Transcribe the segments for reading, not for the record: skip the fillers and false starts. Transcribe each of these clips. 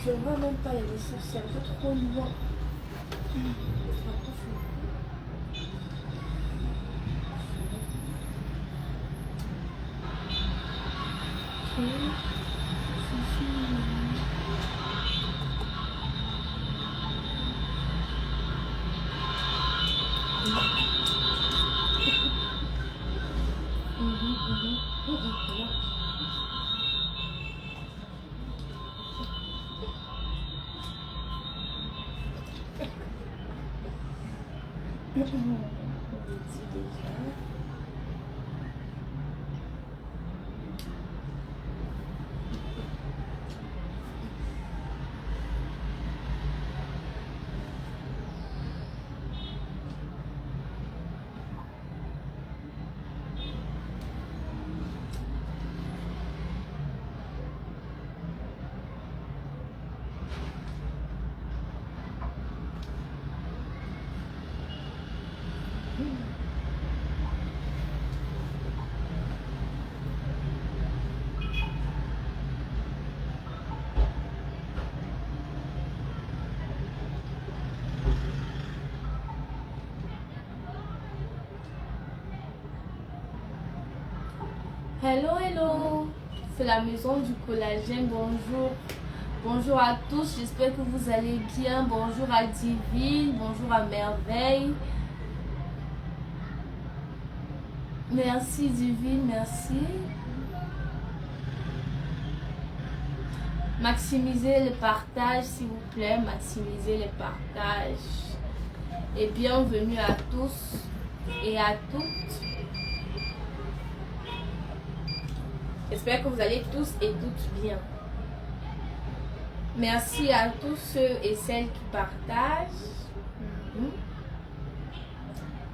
Je ne vois même pas les dessins, c'est un peu trop loin. Hello, hello, c'est la maison du collagène. Bonjour, bonjour à tous, j'espère que vous allez bien. Bonjour à Divine, bonjour à Merveille. Merci Divine, merci. Maximisez le partage s'il vous plaît, maximisez le partage. Et bienvenue à tous et à toutes. J'espère que vous allez tous et toutes bien. Merci à tous ceux et celles qui partagent.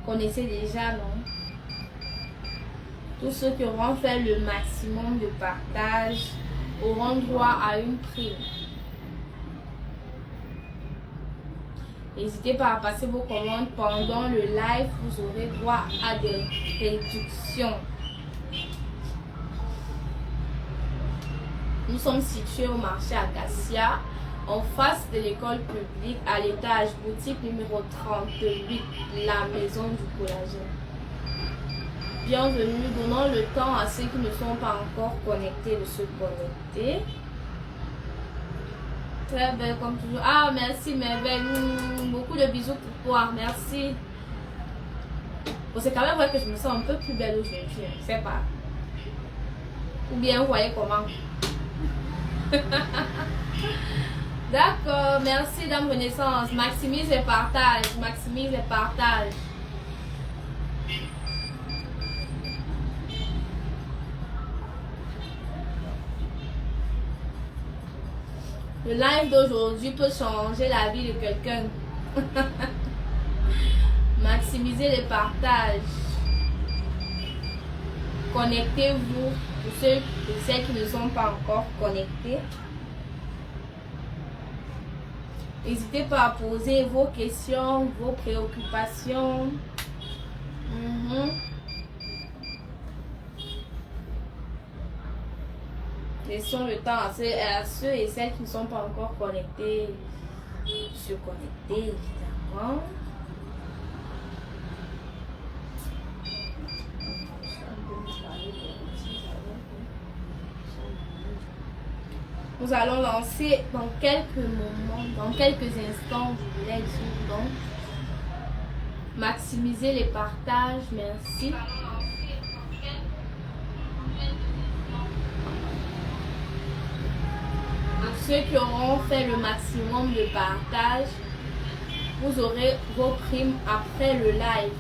Connaissez déjà, non? Tous ceux qui auront fait le maximum de partage auront droit à une prime. N'hésitez pas à passer vos commandes pendant le live. Vous aurez droit à des réductions. Nous sommes situés au marché Acacia, en face de l'école publique, à l'étage boutique numéro 38, la maison du collagène. Bienvenue, donnons le temps à ceux qui ne sont pas encore connectés de se connecter. Très belle comme toujours. Ah, merci Merveille. Beaucoup de bisous pour toi. Merci. Bon, c'est quand même vrai que je me sens un peu plus belle aujourd'hui. Je ne sais pas. Ou bien vous voyez comment. D'accord, merci Dame Renaissance. Maximise les partages, maximise les partages. Le live d'aujourd'hui peut changer la vie de quelqu'un. Maximisez les partages. Connectez-vous. pour ceux et celles qui ne sont pas encore connectés. N'hésitez pas à poser vos questions, vos préoccupations. Laissons le temps à ceux et celles qui ne sont pas encore connectés se connecter, évidemment. Nous allons lancer dans quelques moments, dans quelques instants, je voulais dire donc. Maximiser les partages, merci. Pour ceux qui auront fait le maximum de partages, vous aurez vos primes après le live.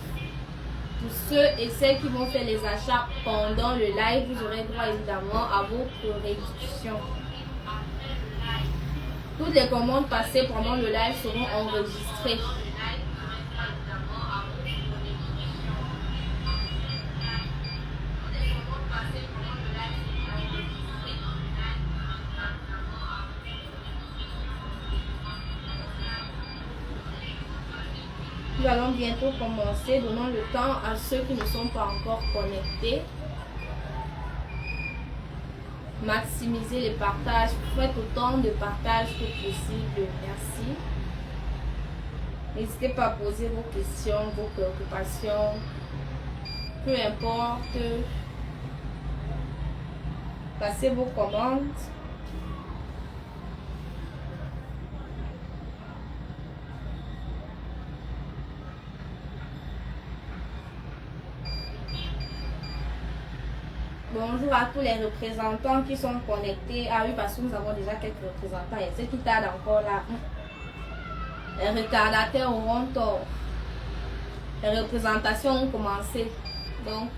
Pour ceux et celles qui vont faire les achats pendant le live, vous aurez droit évidemment à votre réduction. Toutes les commandes passées pendant le live seront enregistrées. Nous allons bientôt commencer. Donnons le temps à ceux qui ne sont pas encore connectés. Maximiser les partages. Faites autant de partages que possible. Merci. N'hésitez pas à poser vos questions, vos préoccupations. Peu importe. Passez vos commandes. Bonjour à tous les représentants qui sont connectés. Ah oui, parce que nous avons déjà quelques représentants. Et ceux qui tardent encore là, les retardataires auront tort. Les représentations ont commencé. Donc,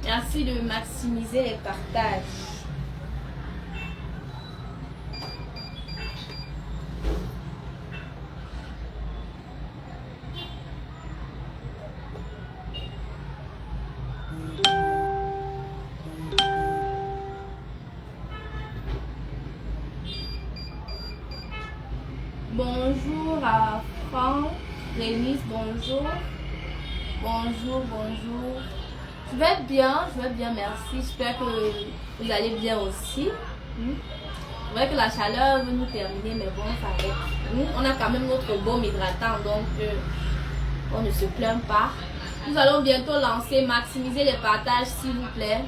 merci de maximiser les partages. Bonjour à Franck, Rémi, bonjour. Bonjour, bonjour. Je vais bien, merci. J'espère que vous allez bien aussi. C'est vrai que la chaleur veut nous terminer, mais bon, ça va. On a quand même notre baume hydratant, donc on ne se plaint pas. Nous allons bientôt lancer, maximiser les partages, s'il vous plaît.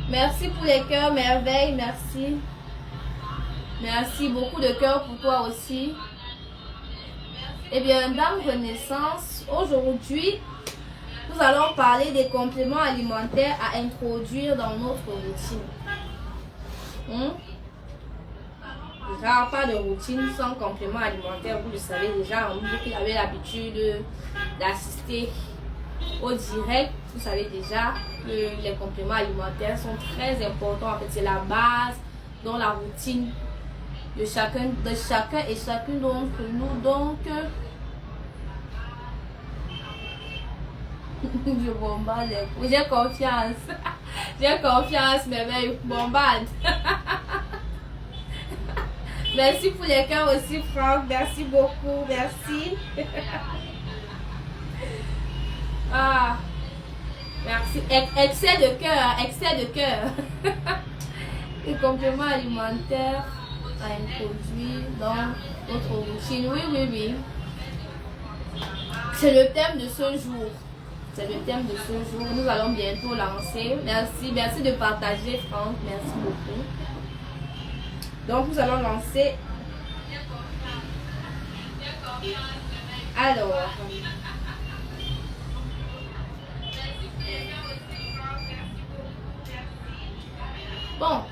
Merci pour les cœurs, merveille, merci. Merci, beaucoup de cœurs pour toi aussi. Eh bien, Dame Renaissance, aujourd'hui, nous allons parler des compléments alimentaires à introduire dans notre routine. Déjà, pas de routine sans compléments alimentaires, vous le savez déjà, vous qui avez l'habitude d'assister au direct, vous savez déjà que les compléments alimentaires sont très importants. En fait, c'est la base dans la routine de chacun et chacune d'entre nous. Donc, je bombarde. J'ai confiance. J'ai confiance, mais bombarde. Merci pour les cœurs aussi, Franck. Merci beaucoup. Merci. Ah, merci. Excès de cœur, excès de cœur. Les compléments alimentaires à introduire dans notre routine. Oui. C'est le thème de ce jour. C'est le thème de ce jour. Nous allons bientôt lancer. Merci de partager, Franck. Merci beaucoup. Donc, nous allons lancer. Alors. Bon.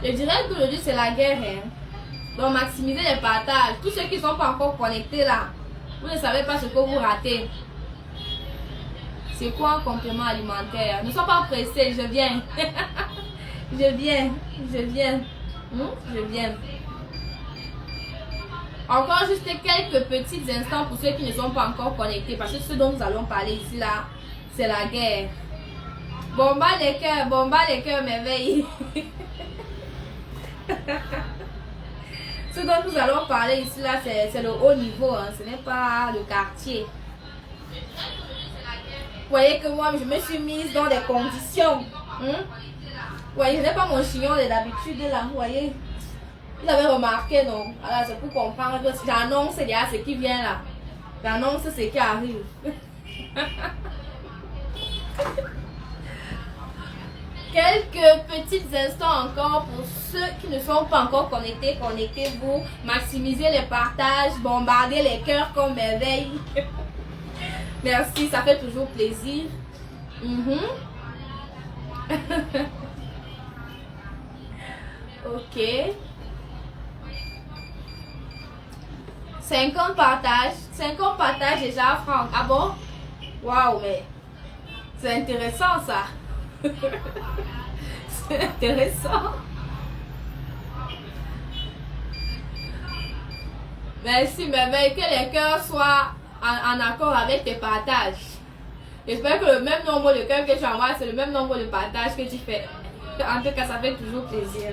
Je dirais que aujourd'hui c'est la guerre. Donc maximisez les partages. Tous ceux qui ne sont pas encore connectés là, vous ne savez pas ce que vous ratez. C'est quoi un complément alimentaire? Ne sois pas pressé, je viens. Je viens. Je viens. Encore juste quelques petits instants pour ceux qui ne sont pas encore connectés. Parce que ce dont nous allons parler ici là, c'est la guerre. Bombarde les cœurs, merveille. Ce dont nous allons parler ici là, c'est le haut niveau, hein. Ce n'est pas le quartier. Vous voyez que moi, je me suis mise dans des conditions. Vous voyez, je n'ai pas mon chignon de d'habitude là, vous voyez. Vous avez remarqué, non? Alors, c'est pour comprendre que j'annonce déjà ce qui vient là. J'annonce ce qui arrive. Quelques petits instants encore pour ceux qui ne sont pas encore connectés. Connectez-vous, maximisez les partages, bombardez les cœurs comme merveille. Merci, ça fait toujours plaisir. Ok. 50 partages déjà, Franck. Ah bon? Waouh, mais c'est intéressant ça. C'est intéressant. Merci, merveille. Que les cœurs soient en accord avec tes partages. J'espère que le même nombre de cœurs que tu envoies, c'est le même nombre de partages que tu fais. En tout cas, ça fait toujours plaisir.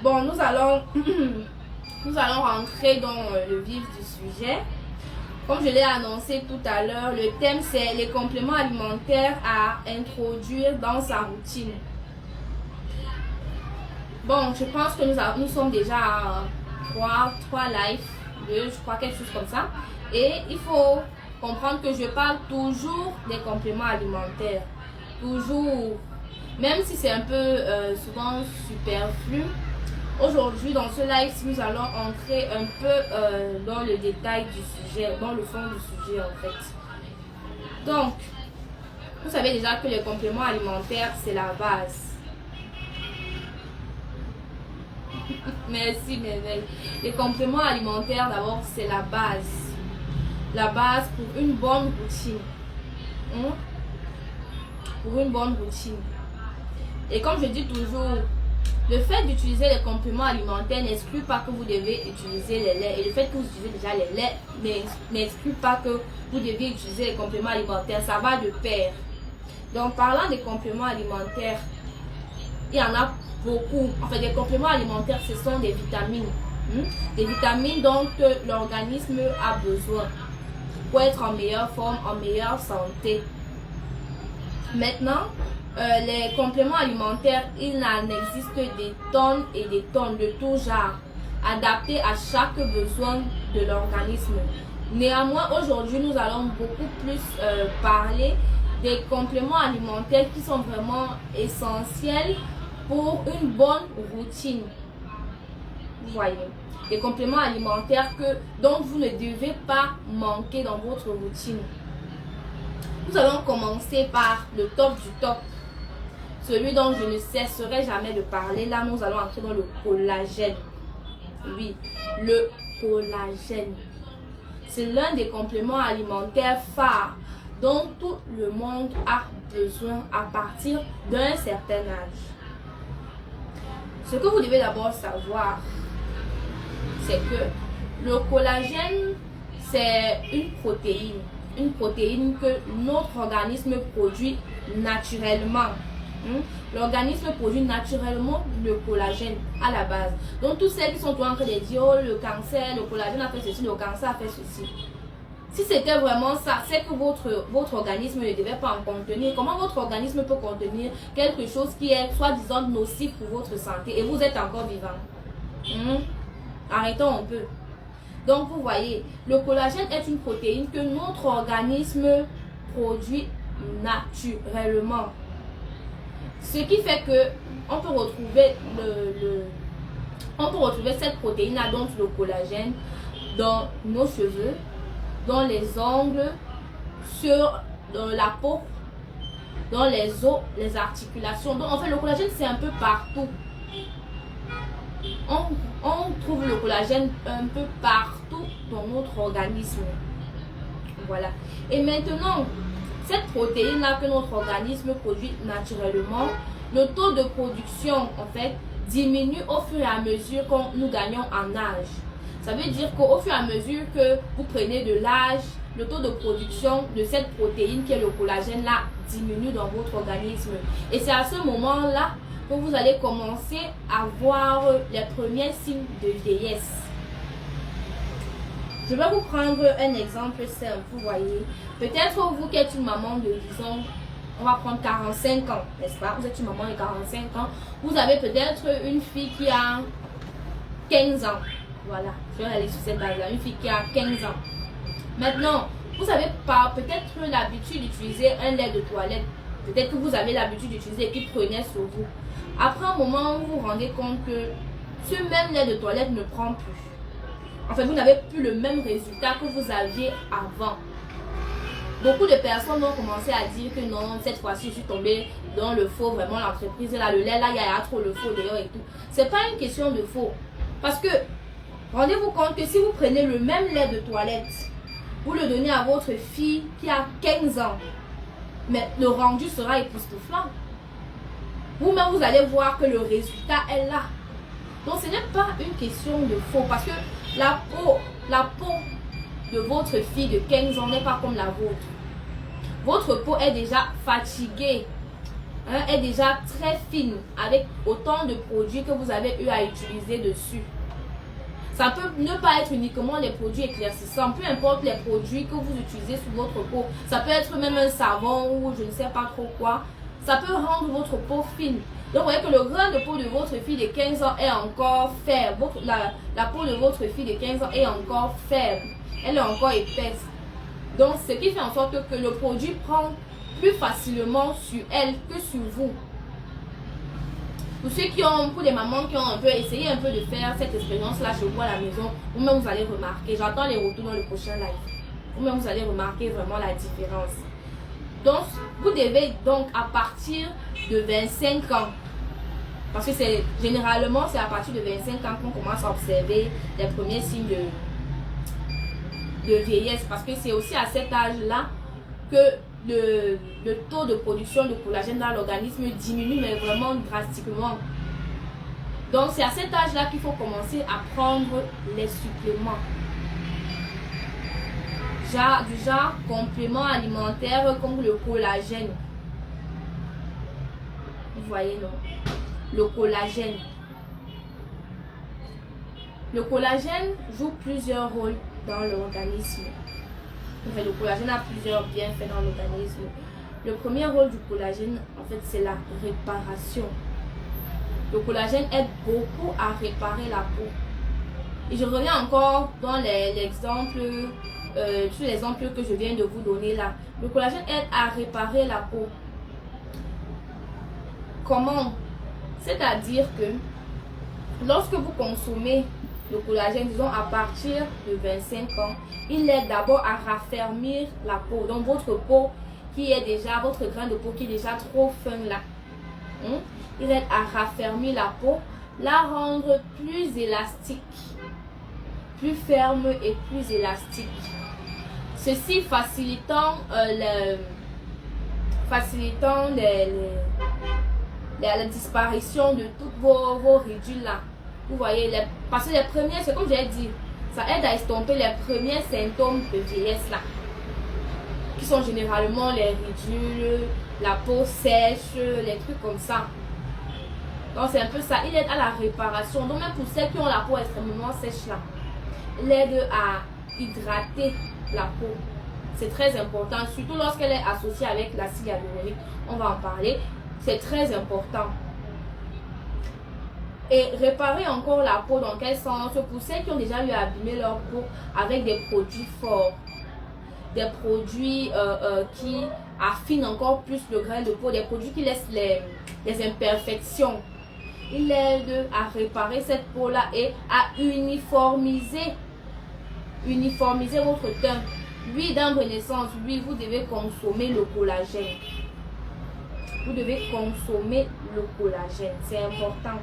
Bon, nous allons rentrer dans le vif du sujet. Comme je l'ai annoncé tout à l'heure, le thème c'est les compléments alimentaires à introduire dans sa routine. Bon, je pense que nous sommes déjà à 3 lives, 2, je crois, quelque chose comme ça. Et il faut comprendre que je parle toujours des compléments alimentaires. Toujours. Même si c'est un peu souvent superflu. Aujourd'hui, dans ce live, nous allons entrer un peu dans le détail du sujet, dans le fond du sujet en fait. Donc, vous savez déjà que les compléments alimentaires, c'est la base. Merci, merveille. Les compléments alimentaires, d'abord, c'est la base. La base pour une bonne routine. Pour une bonne routine. Et comme je dis toujours, le fait d'utiliser les compléments alimentaires n'exclut pas que vous devez utiliser les laits. Et le fait que vous utilisez déjà les laits n'exclut pas que vous devez utiliser les compléments alimentaires. Ça va de pair. Donc, parlant des compléments alimentaires, il y en a beaucoup. En fait, des compléments alimentaires, ce sont des vitamines. Des vitamines dont l'organisme a besoin pour être en meilleure forme, en meilleure santé. Maintenant, les compléments alimentaires, il en existe des tonnes et des tonnes de tout genre, adaptés à chaque besoin de l'organisme. Néanmoins, aujourd'hui, nous allons beaucoup plus parler des compléments alimentaires qui sont vraiment essentiels pour une bonne routine. Vous voyez, des compléments alimentaires dont vous ne devez pas manquer dans votre routine. Nous allons commencer par le top du top. Celui dont je ne cesserai jamais de parler. Là, nous allons entrer dans le collagène. Oui, le collagène. C'est l'un des compléments alimentaires phares dont tout le monde a besoin à partir d'un certain âge. Ce que vous devez d'abord savoir, c'est que le collagène, c'est une protéine que notre organisme produit naturellement. L'organisme produit naturellement le collagène à la base. Donc tous ceux qui sont en train de dire, oh, le cancer, le collagène a fait ceci, le cancer a fait ceci. Si c'était vraiment ça, c'est que votre organisme ne devait pas en contenir. Comment votre organisme peut contenir quelque chose qui est soi-disant nocif pour votre santé et vous êtes encore vivant? Arrêtons un peu. Donc vous voyez, le collagène est une protéine que notre organisme produit naturellement. Ce qui fait que on peut retrouver cette protéine-là, donc le collagène, dans nos cheveux, dans les ongles, dans la peau, dans les os, les articulations. Donc en fait, le collagène, c'est un peu partout. on trouve le collagène un peu partout dans notre organisme. Voilà. Et maintenant, cette protéine-là que notre organisme produit naturellement, le taux de production, en fait, diminue au fur et à mesure que nous gagnons en âge. Ça veut dire qu'au fur et à mesure que vous prenez de l'âge, le taux de production de cette protéine qui est le collagène-là diminue dans votre organisme. Et c'est à ce moment-là que vous allez commencer à voir les premiers signes de vieillesse. Je vais vous prendre un exemple simple, vous voyez. Peut-être vous qui êtes une maman de, disons, on va prendre 45 ans, n'est-ce pas? Vous êtes une maman de 45 ans. Vous avez peut-être une fille qui a 15 ans. Voilà, je vais aller sur cette base-là. Une fille qui a 15 ans. Maintenant, vous avez peut-être l'habitude d'utiliser un lait de toilette. Peut-être que vous avez l'habitude d'utiliser et qui prenait sur vous. Après un moment, vous vous rendez compte que ce même lait de toilette ne prend plus. En fait, vous n'avez plus le même résultat que vous aviez avant. Beaucoup de personnes vont commencer à dire que non, cette fois-ci, je suis tombée dans le faux. Vraiment, l'entreprise, là, le lait, là, il y a trop le faux d'ailleurs et tout. C'est pas une question de faux. Parce que, rendez-vous compte que si vous prenez le même lait de toilette, vous le donnez à votre fille qui a 15 ans, mais le rendu sera époustouflant. Vous-même, vous allez voir que le résultat est là. Donc, ce n'est pas une question de faux. Parce que la peau de votre fille de 15 ans n'est pas comme la vôtre. Votre peau est déjà fatiguée, hein, est déjà très fine, avec autant de produits que vous avez eu à utiliser dessus. Ça peut ne pas être uniquement les produits éclaircissants, peu importe les produits que vous utilisez sur votre peau. Ça peut être même un savon ou je ne sais pas trop quoi. Ça peut rendre votre peau fine. Donc, vous voyez que le grain de peau de votre fille de 15 ans est encore faible. La peau de votre fille de 15 ans est encore faible. Elle est encore épaisse. Donc, ce qui fait en sorte que le produit prend plus facilement sur elle que sur vous. Pour ceux qui ont, pour les mamans qui ont un peu essayé un peu de faire cette expérience-là chez vous à la maison, vous-même vous allez remarquer. J'attends les retours dans le prochain live. Vous-même vous allez remarquer vraiment la différence. Donc, vous devez donc à partir de 25 ans, parce que généralement c'est à partir de 25 ans qu'on commence à observer les premiers signes de vieillesse, parce que c'est aussi à cet âge-là que le taux de production de collagène dans l'organisme diminue, mais vraiment drastiquement. Donc c'est à cet âge-là qu'il faut commencer à prendre les suppléments. Du genre compléments alimentaires comme le collagène. Vous voyez, non? Le collagène. Le collagène joue plusieurs rôles dans l'organisme. Enfin, le collagène a plusieurs bienfaits dans l'organisme. Le premier rôle du collagène, en fait, c'est la réparation. Le collagène aide beaucoup à réparer la peau. Et je reviens encore dans l'exemple, sur l'exemple que je viens de vous donner là. Le collagène aide à réparer la peau. Comment? C'est-à-dire que lorsque vous consommez le collagène, disons à partir de 25 ans, il aide d'abord à raffermir la peau. Donc votre peau qui est déjà, votre grain de peau qui est déjà trop fin là, il aide à raffermir la peau, la rendre plus élastique, plus ferme et plus élastique. Ceci facilitant la disparition de toutes vos ridules là. Vous voyez, parce que les premiers, c'est comme j'ai dit, ça aide à estomper les premiers symptômes de vieillesse là, qui sont généralement les ridules, la peau sèche, les trucs comme ça. Donc c'est un peu ça, il aide à la réparation. Donc même pour celles qui ont la peau extrêmement sèche là, il aide à hydrater la peau. C'est très important, surtout lorsqu'elle est associée avec l'acide hyaluronique. On va en parler, c'est très important. Et réparer encore la peau dans quel sens? Pour celles qui ont déjà eu à abîmer leur peau avec des produits forts, des produits qui affinent encore plus le grain de peau, des produits qui laissent les imperfections. Il aide à réparer cette peau là et à uniformiser votre teint. Lui, dans Renaissance, lui, vous devez consommer le collagène. Vous devez consommer le collagène, c'est important.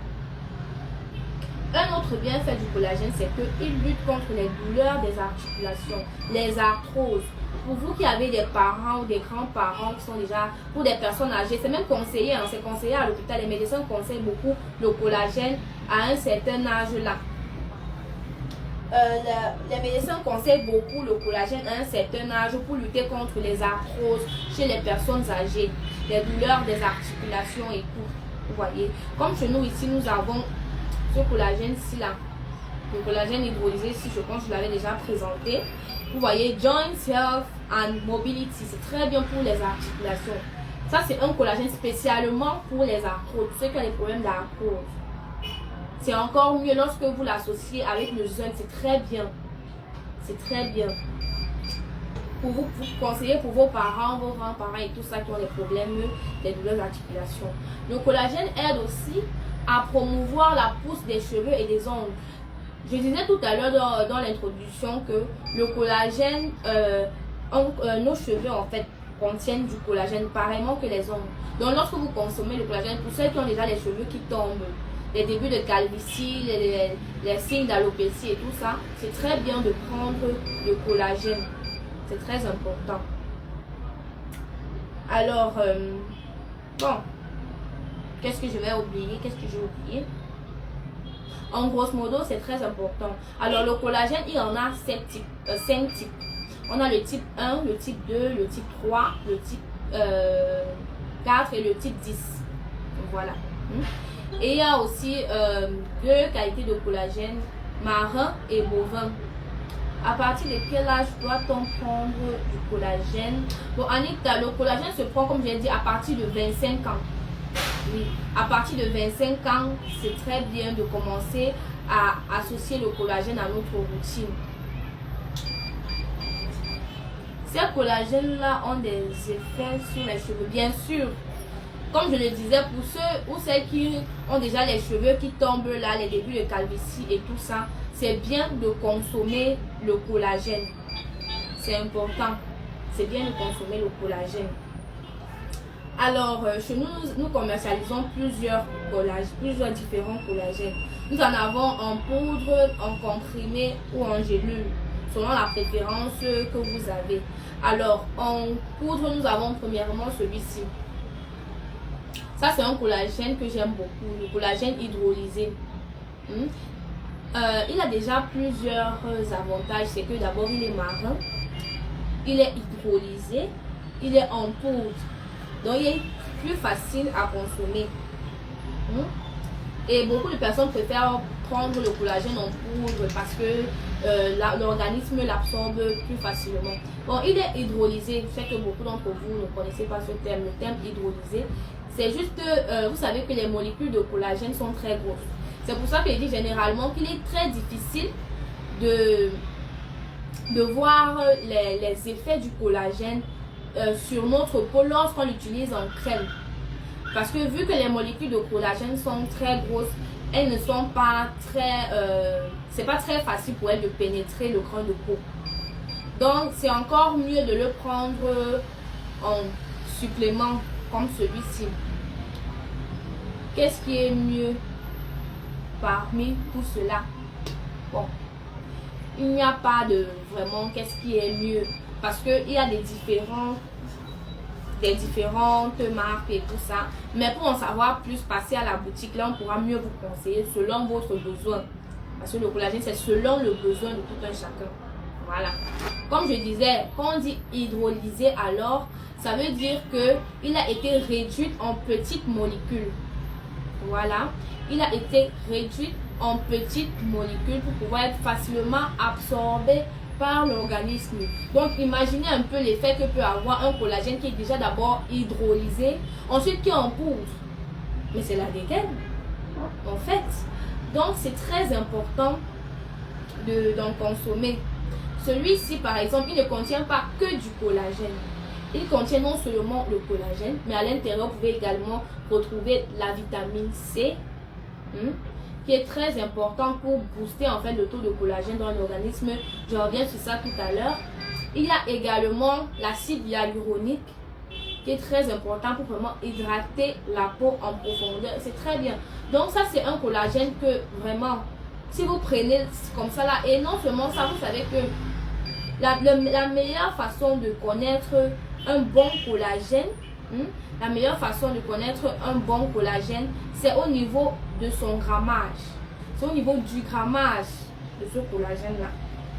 Un autre bienfait du collagène, c'est qu'il lutte contre les douleurs des articulations, les arthroses. Pour vous qui avez des parents ou des grands-parents qui sont déjà, pour des personnes âgées, c'est même conseillé, hein, c'est conseillé à l'hôpital. Les médecins conseillent beaucoup le collagène à un certain âge là. Les médecins conseillent beaucoup le collagène à un certain âge pour lutter contre les arthroses chez les personnes âgées, les douleurs des articulations et tout. Vous voyez, comme chez nous ici, nous avons ce collagène-ci là, le collagène hydrolysé, si je pense que je l'avais déjà présenté. Vous voyez, Joint Health and Mobility, c'est très bien pour les articulations. Ça, c'est un collagène spécialement pour les arthroses, ceux qui ont des problèmes d'arthrose. C'est encore mieux lorsque vous l'associez avec le jeûne, c'est très bien. C'est très bien. Pour vous conseiller pour vos parents, vos grands-parents et tout ça qui ont des problèmes, des douleurs d'articulation. Le collagène aide aussi à promouvoir la pousse des cheveux et des ongles. Je disais tout à l'heure dans l'introduction que le collagène, nos cheveux en fait contiennent du collagène pareillement que les ongles. Donc lorsque vous consommez le collagène, pour ceux qui ont déjà les cheveux qui tombent, les débuts de calvitie, les signes d'alopécie et tout ça, c'est très bien de prendre le collagène. C'est très important. Alors, bon, qu'est-ce que je vais oublier? Qu'est-ce que j'ai oublié? En grosso modo, c'est très important. Alors, le collagène, il y en a 5 types. On a le type 1, le type 2, le type 3, le type 4 et le type 10. Voilà. Et il y a aussi 2 qualités de collagène, marin et bovin. À partir de quel âge doit-on prendre du collagène? Bon, Anita, le collagène se prend, comme j'ai dit, à partir de 25 ans. Oui, à partir de 25 ans, c'est très bien de commencer à associer le collagène à notre routine. Ces collagènes-là ont des effets sur les cheveux, bien sûr. Comme je le disais, pour ceux ou celles qui ont déjà les cheveux qui tombent là, les débuts de calvitie et tout ça, c'est bien de consommer le collagène. C'est important. C'est bien de consommer le collagène. Alors, chez nous, nous commercialisons plusieurs différents collagènes. Nous en avons en poudre, en comprimé ou en gélule, selon la préférence que vous avez. Alors, en poudre, nous avons premièrement celui-ci. Ça, c'est un collagène que j'aime beaucoup, le collagène hydrolysé. Il a déjà plusieurs avantages. C'est que d'abord, il est marin, il est hydrolysé, il est en poudre. Donc, il est plus facile à consommer. Et beaucoup de personnes préfèrent prendre le collagène en poudre parce que l'organisme l'absorbe plus facilement. Bon, il est hydrolysé. Je sais que beaucoup d'entre vous ne connaissez pas ce terme, le terme hydrolysé. C'est juste, vous savez que les molécules de collagène sont très grosses. C'est pour ça que je dis généralement qu'il est très difficile de voir les effets du collagène sur notre peau lorsqu'on l'utilise en crème. Parce que vu que les molécules de collagène sont très grosses, elles ne sont pas très... c'est pas très facile pour elles de pénétrer le grain de peau. Donc c'est encore mieux de le prendre en supplément comme celui-ci. Qu'est-ce qui est mieux parmi tout cela? Bon, il n'y a pas de vraiment qu'est-ce qui est mieux parce qu'il y a des différentes marques et tout ça. Mais pour en savoir plus, passez à la boutique. Là, on pourra mieux vous conseiller selon votre besoin. Parce que le collagène, c'est selon le besoin de tout un chacun. Voilà. Comme je disais, quand on dit hydrolysé, alors, ça veut dire qu'il a été réduit en petites molécules. Voilà. Il a été réduit en petites molécules pour pouvoir être facilement absorbé par l'organisme. Donc imaginez un peu l'effet que peut avoir un collagène qui est déjà d'abord hydrolysé, ensuite qui est en poudre. Mais c'est la dégaine en fait. Donc c'est très important d'en consommer. Celui-ci par exemple, il ne contient pas que du collagène. Il contient non seulement le collagène, mais à l'intérieur vous pouvez également retrouver la vitamine C, qui est très important pour booster en fait le taux de collagène dans l'organisme. Je reviens sur ça tout à l'heure. Il y a également l'acide hyaluronique qui est très important pour vraiment hydrater la peau en profondeur. C'est très bien. Donc ça c'est un collagène que vraiment Si vous prenez comme ça là, et non seulement ça, vous savez que la meilleure façon de connaître un bon collagène, la meilleure façon de connaître un bon collagène, c'est au niveau de son grammage. C'est au niveau du grammage de ce collagène-là.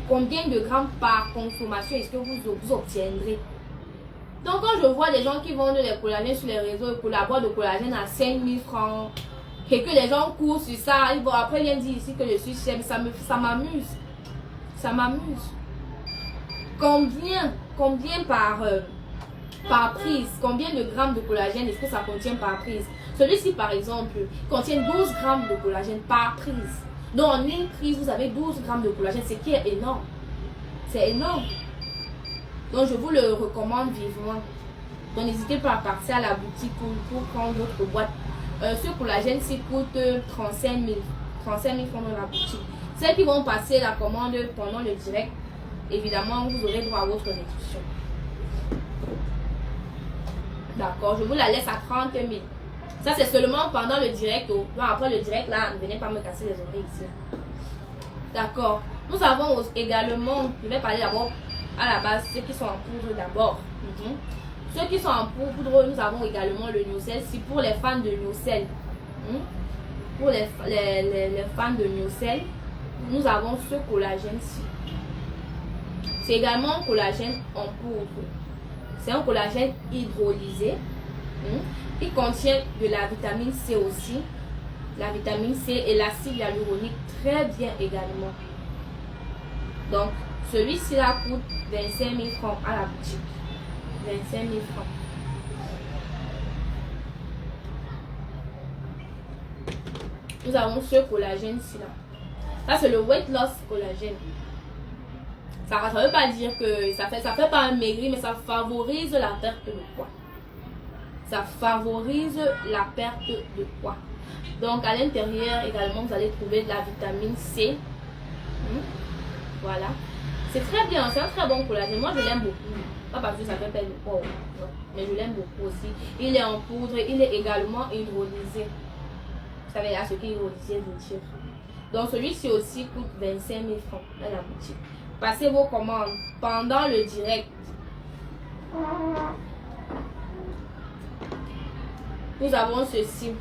Combien de grammes par consommation est-ce que vous obtiendrez? Donc quand je vois des gens qui vendent les collagènes sur les réseaux, pour la boîte de collagène à 5000 francs, et que les gens courent sur ça, ils vont après bien dire ici que je suis chef, ça m'amuse. Ça m'amuse. Combien par prise, combien de grammes de collagène est-ce que ça contient par prise? Celui-ci par exemple contient 12 grammes de collagène par prise. Donc en une prise vous avez 12 grammes de collagène, ce qui est énorme. C'est énorme. Donc je vous le recommande vivement. Donc n'hésitez pas à partir à la boutique pour prendre votre boîte. Ce collagène-ci coûte 35 000 francs dans la boutique. Celles qui vont passer la commande pendant le direct, évidemment vous aurez droit à votre réduction. D'accord, je vous la laisse à 30 000. Ça c'est seulement pendant le direct. Donc après le direct là, ne venez pas me casser les oreilles ici. D'accord. Nous avons également, je vais parler d'abord à la base, ceux qui sont en poudre d'abord. Ceux qui sont en poudre, nous avons également le Newcell. C'est pour les fans de Newcell. Pour les fans de Newcell, nous avons ce collagène-ci. C'est également un collagène en poudre. C'est un collagène hydrolysé. Il contient de la vitamine C aussi. La vitamine C et l'acide hyaluronique très bien également. Donc, celui-ci là coûte 25 000 francs à la boutique. 25 000 francs. Nous avons ce collagène-ci là. Ça c'est le weight loss collagène. Ça ne veut pas dire que ça fait pas un maigri, mais ça favorise la perte de poids. Ça favorise la perte de poids. Donc à l'intérieur également vous allez trouver de la vitamine C. Voilà. C'est très bien, c'est un très bon collagène. Moi je l'aime beaucoup. Pas parce que ça fait perdre du poids, non. Mais je l'aime beaucoup aussi. Il est en poudre, il est également hydrolysé. Vous savez là ce qui est hydrolysé veut dire. Donc celui-ci aussi coûte 25 000 francs dans la boutique. Passez vos commandes pendant le direct. Nous avons ceci.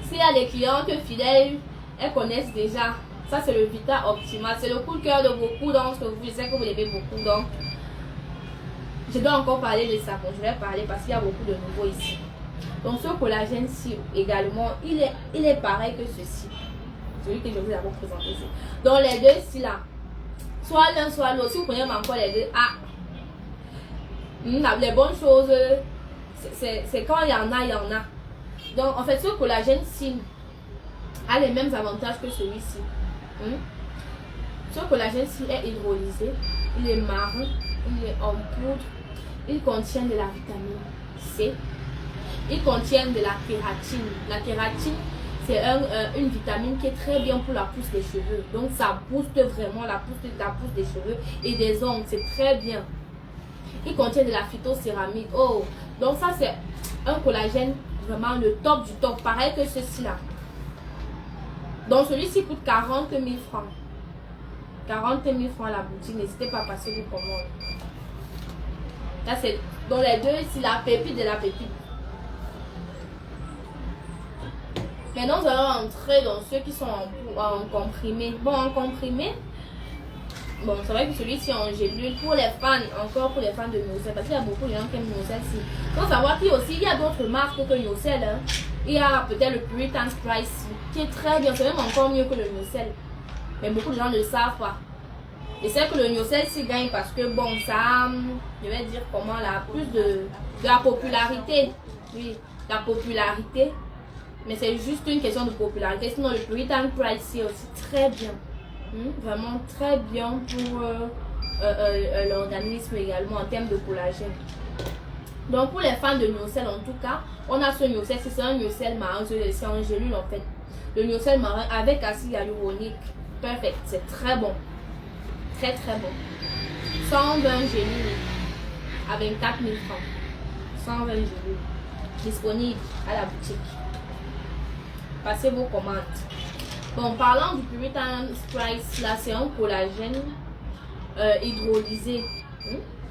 S'il y a des clientes fidèles, elles connaissent déjà. Ça c'est le Vita Optima. C'est le coup de cœur de beaucoup d'entre vous. Je sais que vous l'aimez beaucoup. Donc, je dois encore parler de ça. Bon, je vais parler parce qu'il y a beaucoup de nouveaux ici. Donc ce collagène-ci également, il est pareil que ceci. Celui que je vous avais présenté ici. Donc les deux ici là. Soit l'un, soit l'autre. Si vous prenez encore les deux, les bonnes choses, c'est quand il y en a, il y en a. Donc, en fait, ce collagène-ci a les mêmes avantages que celui-ci. Ce collagène-ci est hydrolysé, il est marron, il est en poudre, il contient de la vitamine C, il contient de la kératine. La kératine, c'est une vitamine qui est très bien pour la pousse des cheveux. Donc ça booste vraiment la pousse des cheveux et des ongles. C'est très bien. Il contient de la phytocéramide. Oh, donc ça c'est un collagène vraiment le top du top. Pareil que ceci-là. Donc celui-ci coûte 40 000 francs. 40 000 francs à la boutique. N'hésitez pas à passer vos commandes. Là c'est dans les deux ici la pépite de la pépite. Maintenant, nous allons entrer dans ceux qui sont en comprimé. Bon, en comprimé, bon, c'est vrai que celui-ci en gélule, pour les fans, encore pour les fans de Newcell, parce qu'il y a beaucoup de gens qui aiment Newcell. Il faut savoir qu'il y a d'autres marques que Newcell. Il y a peut-être le Puritan Price, qui est très bien, c'est même encore mieux que le Newcell. Mais beaucoup de gens ne le savent pas. Et c'est que le Newcell s'y gagne parce que, bon, ça, je vais dire comment, là, plus de la popularité. Oui, la popularité. Mais c'est juste une question de popularité. Sinon, le Puritan Pride, c'est aussi très bien. Vraiment très bien pour l'organisme également en termes de collagène. Donc, pour les fans de Newcell, en tout cas, on a ce Newcell. C'est un Newcell marin. C'est en gélule, en fait. Le Newcell marin avec acide hyaluronique. Perfect. C'est très bon. Très, très bon. 120 gélules à 24 000 francs. 120 gélules. Disponible à la boutique. Passez vos commandes. Bon, parlant du Puritan Sprice, là, c'est un collagène hydrolysé.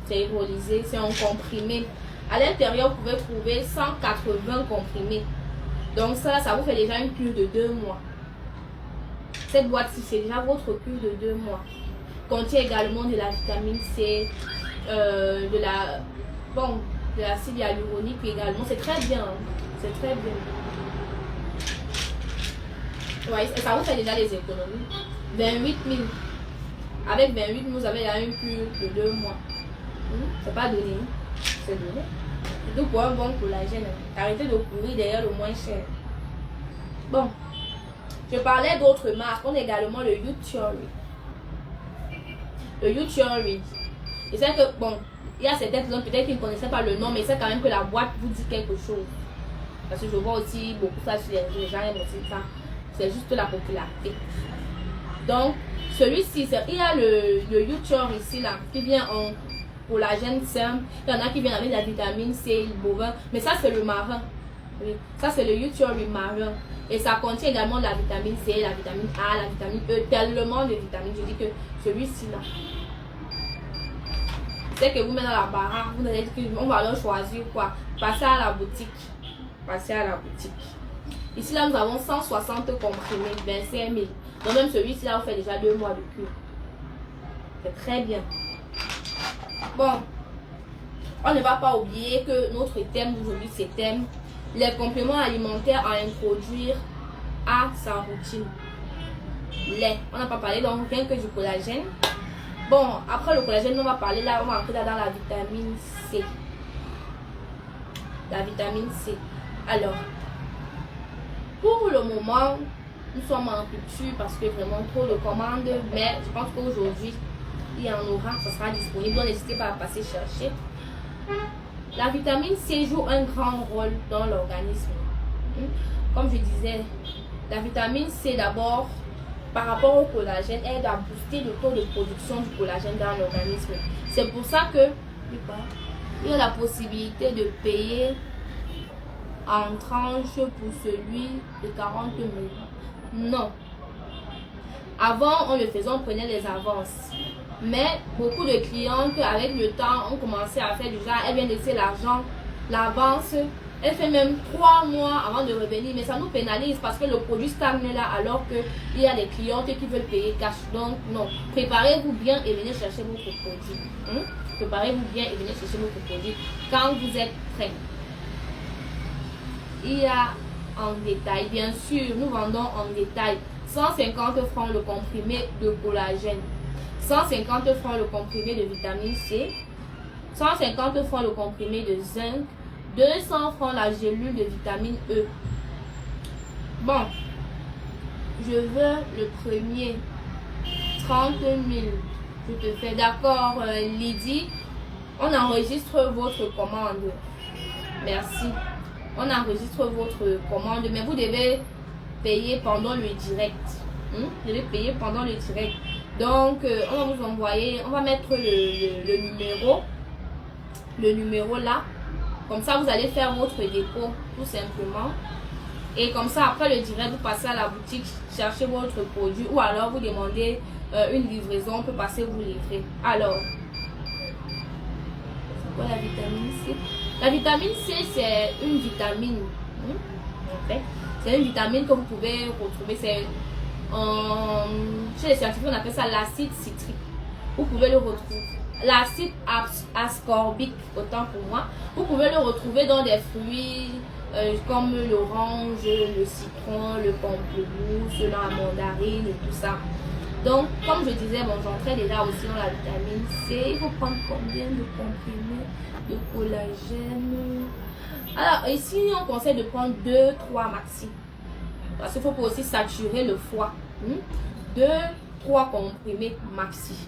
C'est hydrolysé, c'est un comprimé. À l'intérieur, vous pouvez trouver 180 comprimés. Donc ça vous fait déjà une cure de 2 mois. Cette boîte-ci, c'est déjà votre cure de 2 mois. Contient également de la vitamine C, de l'acide hyaluronique également. C'est très bien. C'est très bien. Ouais, ça vous fait déjà des économies. 28 000. Avec 28 000, vous avez déjà une cure de 2 mois. C'est pas donné. C'est donné. Surtout pour un bon collagène. Arrêtez de courir derrière le moins cher. Bon. Je parlais d'autres marques. On a également le Youth Theory. Le Youth Theory. Et c'est que, bon, il y a certaines personnes peut-être qui ne connaissaient pas le nom, mais c'est quand même que la boîte vous dit quelque chose. Parce que je vois aussi beaucoup ça sur les gens aiment aussi ça. C'est juste la popularité. Donc, celui-ci, il y a le Youth Theory ici, là, qui vient en collagène simple. Il y en a qui viennent avec la vitamine C, le bovin. Mais ça, c'est le marin. Oui. Ça, c'est le Youth Theory marin. Et ça contient également la vitamine C, la vitamine A, la vitamine E, tellement de vitamines. Je dis que celui-ci là, c'est que vous mettez dans la baraque, vous allez dire qu'on va leur choisir quoi. Passez à la boutique. Passez à la boutique. Ici là, nous avons 160 comprimés, 25 000. Donc même celui-ci là, vous fait déjà 2 mois de cure. C'est très bien. Bon, on ne va pas oublier que notre thème d'aujourd'hui, c'est thème les compléments alimentaires à introduire à sa routine. On n'a pas parlé donc rien que du collagène. Bon, après le collagène, on va parler là, on va entrer là dans la vitamine C. La vitamine C. Alors, pour le moment, nous sommes en rupture parce que vraiment trop de commandes, mais je pense qu'aujourd'hui, il y en aura, ça sera disponible. Donc n'hésitez pas à passer chercher. La vitamine C joue un grand rôle dans l'organisme. Comme je disais, la vitamine C d'abord, par rapport au collagène, aide à booster le taux de production du collagène dans l'organisme. C'est pour ça que il y a la possibilité de payer en tranche pour celui de 40 000. Non. Avant, on le faisait, on prenait les avances. Mais beaucoup de clients avec le temps ont commencé à faire du genre, elle vient laisser l'argent, l'avance, elle fait même 3 mois avant de revenir, mais ça nous pénalise parce que le produit stagne là alors qu'il y a des clients qui veulent payer cash. Donc non, préparez-vous bien et venez chercher votre produit. Préparez-vous bien et venez chercher votre produit quand vous êtes prêt. Il y a en détail, bien sûr, nous vendons en détail 150 francs le comprimé de collagène. 150 francs le comprimé de vitamine C, 150 francs le comprimé de zinc, 200 francs la gélule de vitamine E. Bon, je veux le premier, 30 000. Je te fais d'accord, Lydie. On enregistre votre commande. Merci. On enregistre votre commande, mais vous devez payer pendant le direct. Vous devez payer pendant le direct. Donc, on va vous envoyer, on va mettre le numéro là. Comme ça, vous allez faire votre dépôt, tout simplement. Et comme ça, après le direct, vous passez à la boutique, chercher votre produit. Ou alors, vous demandez une livraison, on peut passer vous livrer. Alors, c'est quoi la vitamine C? La vitamine C, c'est une vitamine. En fait, c'est une vitamine que vous pouvez retrouver. C'est chez les scientifiques, on appelle ça l'acide citrique. Vous pouvez le retrouver. L'acide ascorbique, autant pour moi. Vous pouvez le retrouver dans des fruits comme l'orange, le citron, le pamplemousse, la mandarine et tout ça. Donc, comme je disais, bon, j'entrais déjà aussi dans la vitamine C. Il faut prendre combien de comprimés de collagène? Alors, ici, on conseille de prendre 2-3 maxi. Parce qu'il faut aussi saturer le foie. 2-3 comprimés maxi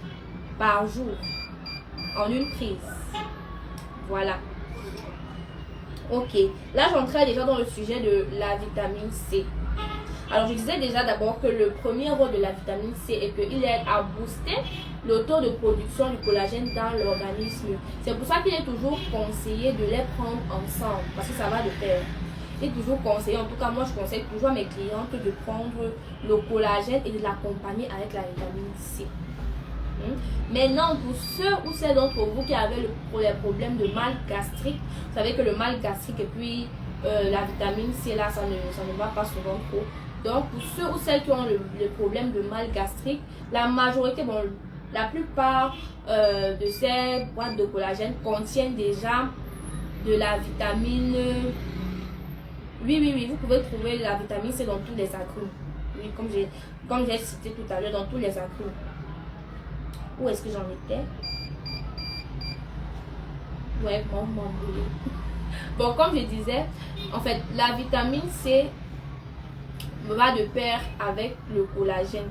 par jour en une prise. Voilà. Ok. Là, j'entrais déjà dans le sujet de la vitamine C. Alors, je disais déjà d'abord que le premier rôle de la vitamine C est qu'il aide à booster le taux de production du collagène dans l'organisme. C'est pour ça qu'il est toujours conseillé de les prendre ensemble parce que ça va de pair. est toujours conseillé, en tout cas moi je conseille toujours à mes clientes de prendre le collagène et de l'accompagner avec la vitamine C. Maintenant, pour ceux ou celles d'entre vous qui avaient les problèmes de mal gastrique, vous savez que le mal gastrique et puis la vitamine C là, ça ne va pas souvent trop. Donc pour ceux ou celles qui ont le problème de mal gastrique, la majorité, bon, la plupart de ces boîtes de collagène contiennent déjà de la vitamine. Oui, vous pouvez trouver la vitamine C dans tous les agrumes. Oui, comme j'ai cité tout à l'heure, dans tous les agrumes. Où est-ce que j'en étais? Ouais, bon. Bon, comme je disais, en fait, la vitamine C va de pair avec le collagène.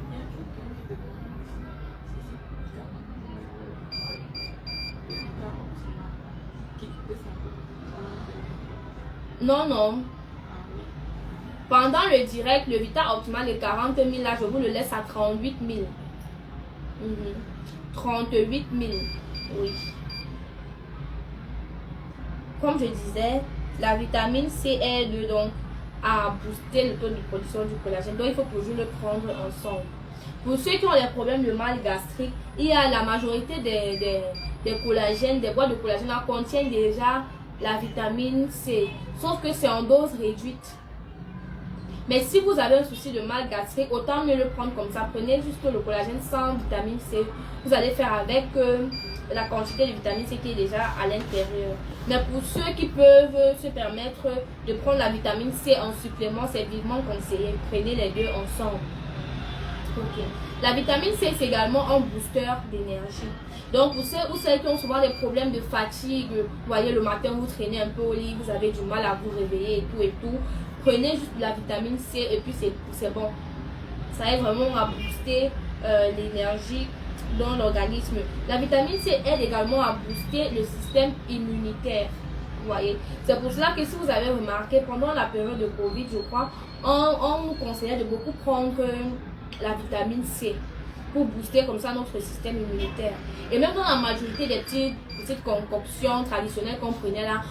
Non. Pendant le direct, le Vita Optimal de 40 000, là, je vous le laisse à 38 000. 38 000, oui. Comme je disais, la vitamine C aide donc à booster le taux de production du collagène. Donc, il faut toujours le prendre ensemble. Pour ceux qui ont des problèmes de mal gastrique, il y a la majorité des collagènes, des boîtes de collagène contiennent déjà la vitamine C. Sauf que c'est en dose réduite. Mais si vous avez un souci de mal gastrique, autant mieux le prendre comme ça. Prenez juste le collagène sans vitamine C. Vous allez faire avec la quantité de vitamine C qui est déjà à l'intérieur. Mais pour ceux qui peuvent se permettre de prendre la vitamine C en supplément, c'est vivement conseillé. Prenez les deux ensemble. Ok. La vitamine C, c'est également un booster d'énergie. Donc, pour ceux ou celles qui ont souvent des problèmes de fatigue, vous voyez, le matin, vous traînez un peu au lit, vous avez du mal à vous réveiller et tout. Prenez juste de la vitamine C et puis c'est bon. Ça aide vraiment à booster l'énergie dans l'organisme. La vitamine C aide également à booster le système immunitaire. Vous voyez. C'est pour cela que si vous avez remarqué, pendant la période de Covid, je crois, on nous conseillait de beaucoup prendre la vitamine C pour booster comme ça notre système immunitaire. Et même dans la majorité des petites concoctions traditionnelles qu'on prenait là,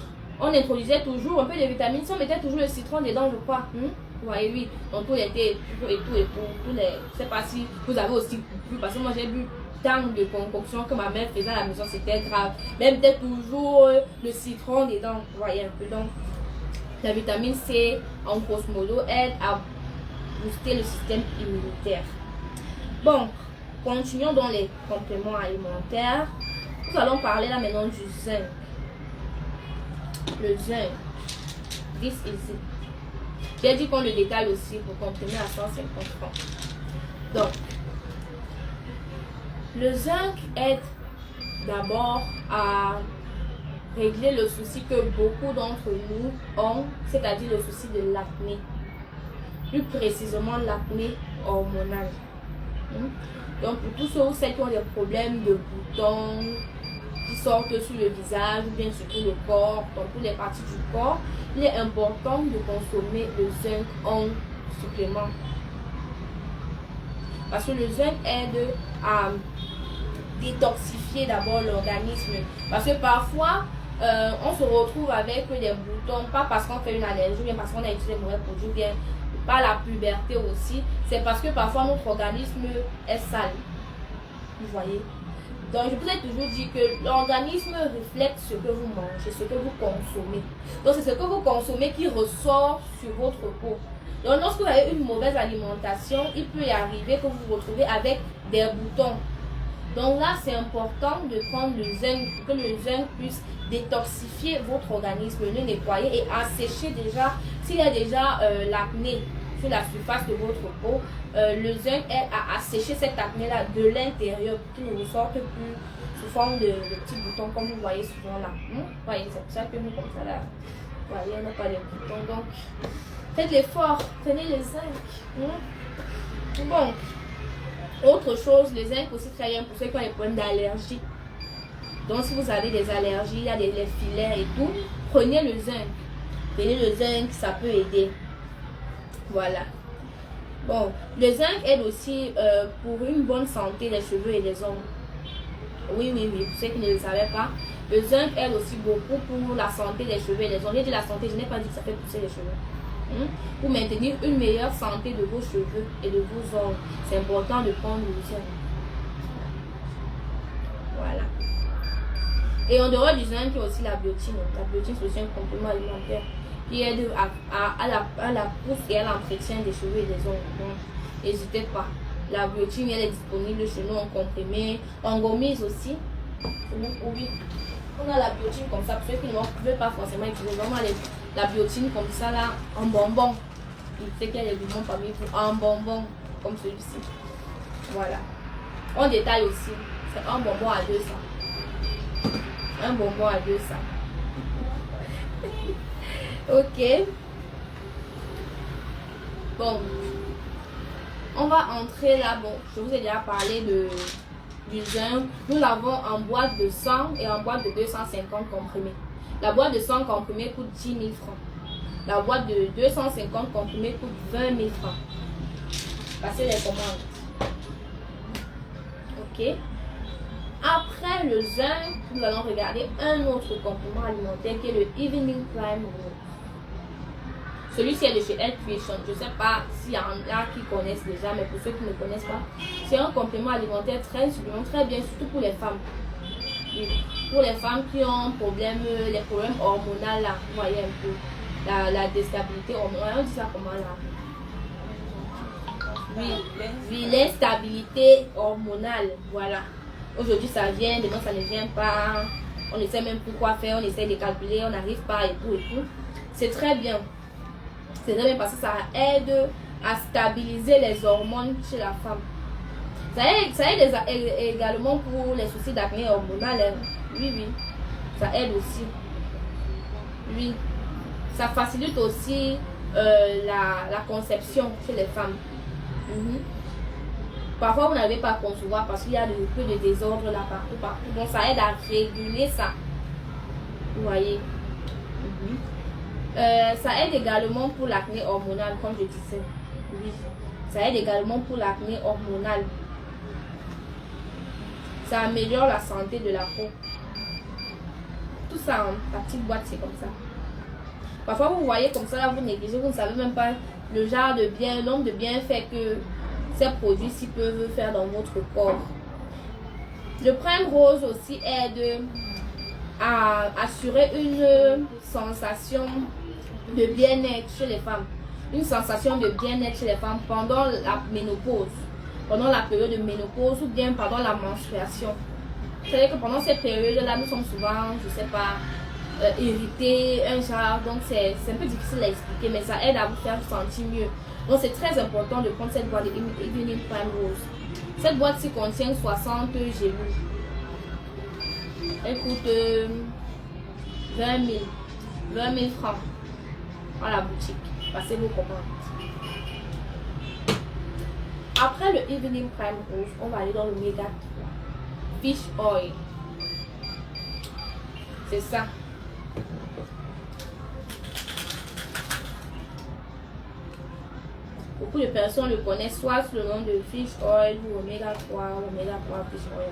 on introduisait toujours un peu de vitamine C, on mettait toujours le citron dedans, je crois. Vous voyez, oui, dans tous les thés et tout. Je ne sais pas si vous avez aussi bu, parce que moi j'ai bu tant de concoctions que ma mère faisait à la maison, c'était grave. Même peut-être toujours le citron dedans, vous voyez un peu. Donc, la vitamine C en grosso modo aide à booster le système immunitaire. Bon, continuons dans les compléments alimentaires. Nous allons parler là maintenant du zinc. Le zinc, this is it. J'ai dit qu'on le détaille aussi pour complément à 150 francs. Donc, le zinc aide d'abord à régler le souci que beaucoup d'entre nous ont, c'est-à-dire le souci de l'acné. Plus précisément l'acné hormonale. Donc pour tous ceux ou celles qui ont des problèmes de boutons qui sortent sur le visage ou bien sur tout le corps, dans toutes les parties du corps, il est important de consommer le zinc en supplément. Parce que le zinc aide à détoxifier d'abord l'organisme. Parce que parfois, on se retrouve avec des boutons, pas parce qu'on fait une allergie, mais parce qu'on a utilisé de mauvais produits, bien par la puberté aussi. C'est parce que parfois notre organisme est sale. Vous voyez. Donc je vous ai toujours dit que l'organisme reflète ce que vous mangez, ce que vous consommez. Donc c'est ce que vous consommez qui ressort sur votre peau. Donc lorsque vous avez une mauvaise alimentation, il peut y arriver que vous vous retrouvez avec des boutons. Donc là, c'est important de prendre le zinc, que le zinc puisse détoxifier votre organisme, le nettoyer et assécher déjà, s'il y a déjà l'acné sur la surface de votre peau, le zinc aide à assécher cette acné-là de l'intérieur pour qu'il ne ressorte plus sous forme de petits boutons comme vous voyez souvent là. Vous voyez, c'est pour ça que nous, comme ça là, vous voyez, on n'a pas de boutons. Donc, faites l'effort, prenez le zinc. Bon. Autre chose, le zinc aussi très bien pour ceux qui ont des problèmes d'allergie. Donc si vous avez des allergies, il y a les filaires et tout, prenez le zinc. Prenez le zinc, ça peut aider. Voilà. Bon, le zinc aide aussi pour une bonne santé des cheveux et des ongles. Oui, pour ceux qui ne le savaient pas, le zinc aide aussi beaucoup pour la santé des cheveux et des ongles. J'ai dit la santé, je n'ai pas dit que ça fait pousser les cheveux. Pour maintenir une meilleure santé de vos cheveux et de vos ongles, c'est important de prendre le zinc. Voilà. Et en dehors du zinc, il y a aussi la biotine. La biotine, c'est aussi un complément alimentaire qui aide à la pousse et à l'entretien des cheveux et des ongles. Donc, n'hésitez pas. La biotine, elle est disponible chez nous en comprimé, en gommise aussi. Oui. On a la biotine comme ça, pour ceux qui ne pouvaient pas forcément utiliser vraiment la biotine comme ça là, en bonbon. Il sait qu'il y a des bonbons parmi vous, en bonbon, comme celui-ci. Voilà. On détaille aussi. C'est un bonbon à 200. Un bonbon à 200. Ok. Bon. On va entrer là. Bon, je vous ai déjà parlé du zinc. Nous l'avons en boîte de 100 et en boîte de 250 comprimés. La boîte de 100 comprimés coûte 10 000 francs. La boîte de 250 comprimés coûte 20 000 francs. Passez les commandes. Ok. Après le zinc, nous allons regarder un autre complément alimentaire qui est le Evening Prime Rose. Celui-ci est de chez Health Creation. Je ne sais pas s'il y en a qui connaissent déjà, mais pour ceux qui ne connaissent pas, c'est un complément alimentaire très succulent, très bien, surtout pour les femmes. Et pour les femmes qui ont les problèmes hormonaux là, vous voyez un peu, la déstabilité hormonale, on dit ça comment là? Oui, l'instabilité hormonale, voilà. Aujourd'hui ça vient, demain ça ne vient pas, on ne sait même plus quoi faire, on essaie de calculer, on n'arrive pas et tout et tout. C'est très bien. C'est très bien parce que ça aide à stabiliser les hormones chez la femme. Ça aide également pour les soucis d'acné hormonal. Oui, oui. Ça aide aussi. Oui. Ça facilite aussi la conception chez les femmes. Parfois, vous n'arrivez pas à concevoir parce qu'il y a peu de désordre là partout. Donc, ça aide à réguler ça. Vous voyez. Ça aide également pour l'acné hormonal, comme je disais. Oui. Ça aide également pour l'acné hormonal. Ça améliore la santé de la peau. Tout ça, hein, la petite boîte, c'est comme ça. Parfois, vous voyez comme ça, là, vous négligez, vous ne savez même pas le genre de bien, le nombre de bienfaits que ces produits-ci peuvent faire dans votre corps. Le Prime Rose aussi aide à assurer une sensation de bien-être chez les femmes. Une sensation de bien-être chez les femmes pendant la ménopause, pendant la période de ménopause ou bien pendant la menstruation. C'est-à-dire que pendant cette période-là, nous sommes souvent, je ne sais pas, irrités, un genre, donc c'est un peu difficile à expliquer, mais ça aide à vous faire sentir mieux. Donc c'est très important de prendre cette boîte de Evening Prime Rose. Cette boîte-ci contient 60 gélules. Elle coûte 20 000 francs à la boutique. Passez vos commandes. Après le Evening Prime Rose, on va aller dans le Méga 3 Fish Oil. C'est ça. Beaucoup de personnes le connaissent soit sous le nom de Fish Oil ou Oméga 3, Oméga 3 Fish Oil.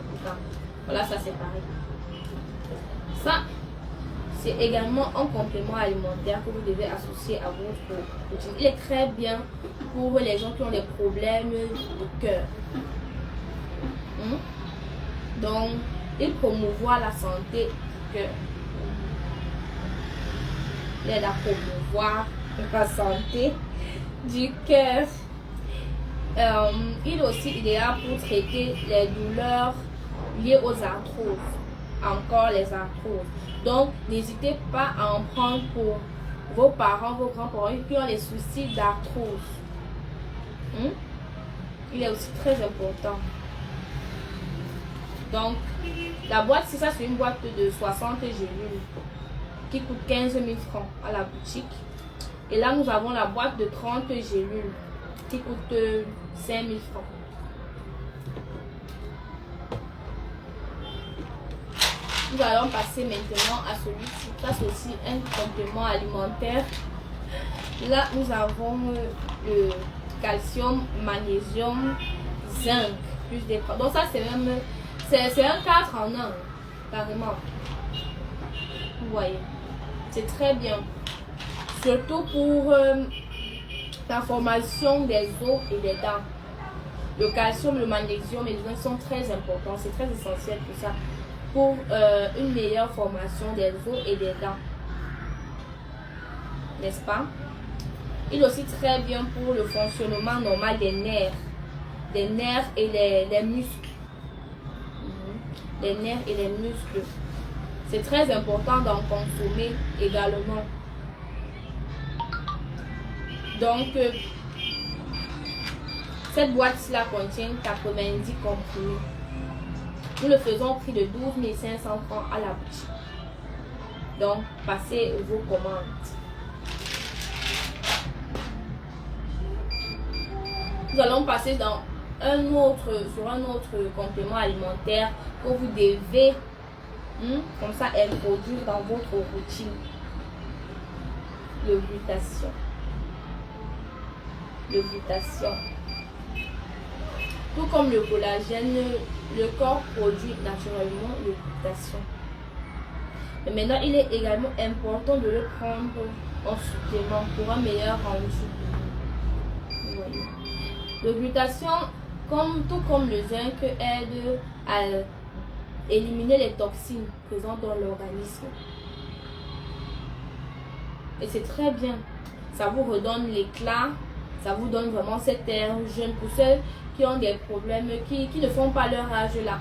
Voilà, ça c'est pareil. Ça, c'est également un complément alimentaire que vous devez associer à votre routine. Il est très bien pour les gens qui ont des problèmes de cœur. Donc, il promouvoit la santé du cœur. Il aide à promouvoir la santé du cœur. Il est aussi idéal pour traiter les douleurs liées aux arthroses. Encore les arthroses. Donc, n'hésitez pas à en prendre pour vos parents, vos grands-parents qui ont les soucis d'arthrose. Il est aussi très important. Donc, la boîte, c'est ça, c'est une boîte de 60 gélules qui coûte 15 000 francs à la boutique. Et là, nous avons la boîte de 30 gélules qui coûte 5 000 francs. Nous allons passer maintenant à celui-ci. Ça, c'est aussi un complément alimentaire. Là, nous avons le calcium, magnésium, zinc, plus des. Donc ça, c'est même... C'est un 4 en 1, carrément. Vous voyez. C'est très bien. Surtout pour la formation des os et des dents. Le calcium, le magnésium et le zinc sont très importants. C'est très essentiel pour ça. Pour une meilleure formation des os et des dents. N'est-ce pas? Il est aussi très bien pour le fonctionnement normal des nerfs. Des nerfs et les muscles. Les nerfs et les muscles. C'est très important d'en consommer également. Donc, cette boîte-là contient 90 comprimés. Nous le faisons au prix de 12 500 francs à la boutique. Donc, passez vos commandes. Nous allons passer sur un autre complément alimentaire que vous devez comme ça introduire dans votre routine. Le glutathion. Le glutathion. Tout comme le collagène, le corps produit naturellement le glutathion. Mais maintenant, il est également important de le prendre en supplément pour un meilleur rendu. Vous voyez. Le glutathion, tout comme le zinc, aide à éliminer les toxines présentes dans l'organisme. Et c'est très bien. Ça vous redonne l'éclat. Ça vous donne vraiment cet air jeune pour ceux qui ont des problèmes, qui ne font pas leur âge là.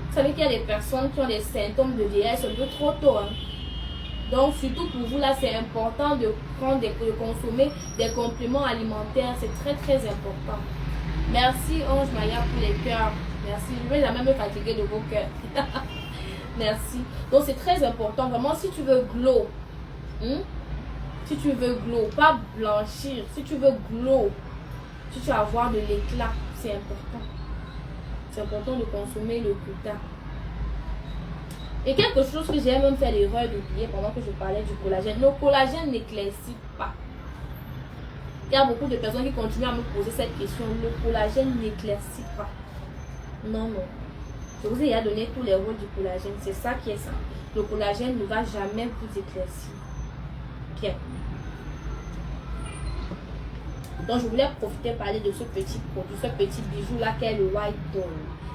Vous savez qu'il y a des personnes qui ont des symptômes de vieillesse un peu trop tôt. Donc surtout pour vous là, c'est important de consommer des compléments alimentaires. C'est très très important. Merci Ange Maya pour les cœurs. Merci. Je ne vais jamais me fatiguer de vos cœurs. Merci. Donc c'est très important. Vraiment, si tu veux glow, si tu veux glow, pas blanchir, si tu veux glow, si tu veux avoir de l'éclat, c'est important. C'est important de consommer le gluta. Et quelque chose que j'ai même fait l'erreur d'oublier pendant que je parlais du collagène. Le collagène n'éclaircit pas. Il y a beaucoup de personnes qui continuent à me poser cette question. Le collagène n'éclaircit pas. Non, non. Je vous ai déjà donné tous les rôles du collagène. C'est ça qui est ça. Le collagène ne va jamais vous éclaircir. Bien. Donc je voulais profiter de parler de ce petit produit, ce petit bijou là qu'est le White Ball.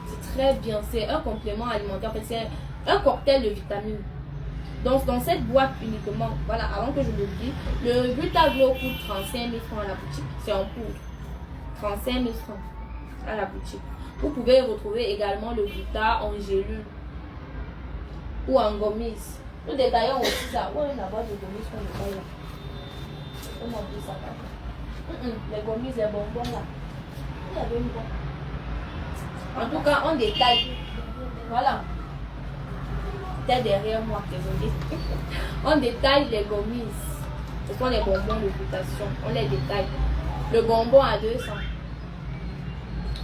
C'est très bien. C'est un complément alimentaire. En fait, c'est un cocktail de vitamines. Donc dans cette boîte uniquement, voilà, avant que je l'oublie, le Glutaglow coûte 35 000 francs à la boutique. C'est en poudre. 35 000 francs à la boutique. Vous pouvez retrouver également le gluta en gélule ou en gommis. Nous détaillons aussi ça. Ouais, la boîte de gommis qu'on détaille là. On m'a dit ça. Les gommis, les bonbons là. Il y avait une bonne. En tout cas, on détaille. Voilà. C'était derrière moi, désolé. On détaille les gommis. Ce sont les bonbons de glutation. On les détaille. Le bonbon à 200.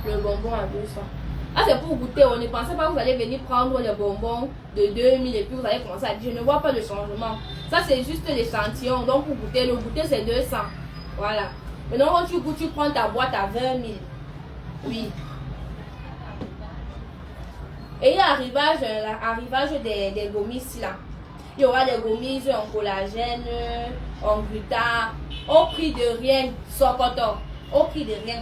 Le bonbon à 200. Ah, c'est pour goûter. On ne pensait pas que vous allez venir prendre les bonbons de 2000 et puis vous allez commencer à dire je ne vois pas de changement. Ça, c'est juste l'échantillon. Donc, pour goûter, le goûter, c'est 200. Voilà. Maintenant, quand tu goûtes, tu prends ta boîte à 20 000. Oui. Et il y a l'arrivage des gommis là. Il y aura des gommis en collagène, en gluta, au prix de rien, sokoto, au prix de rien.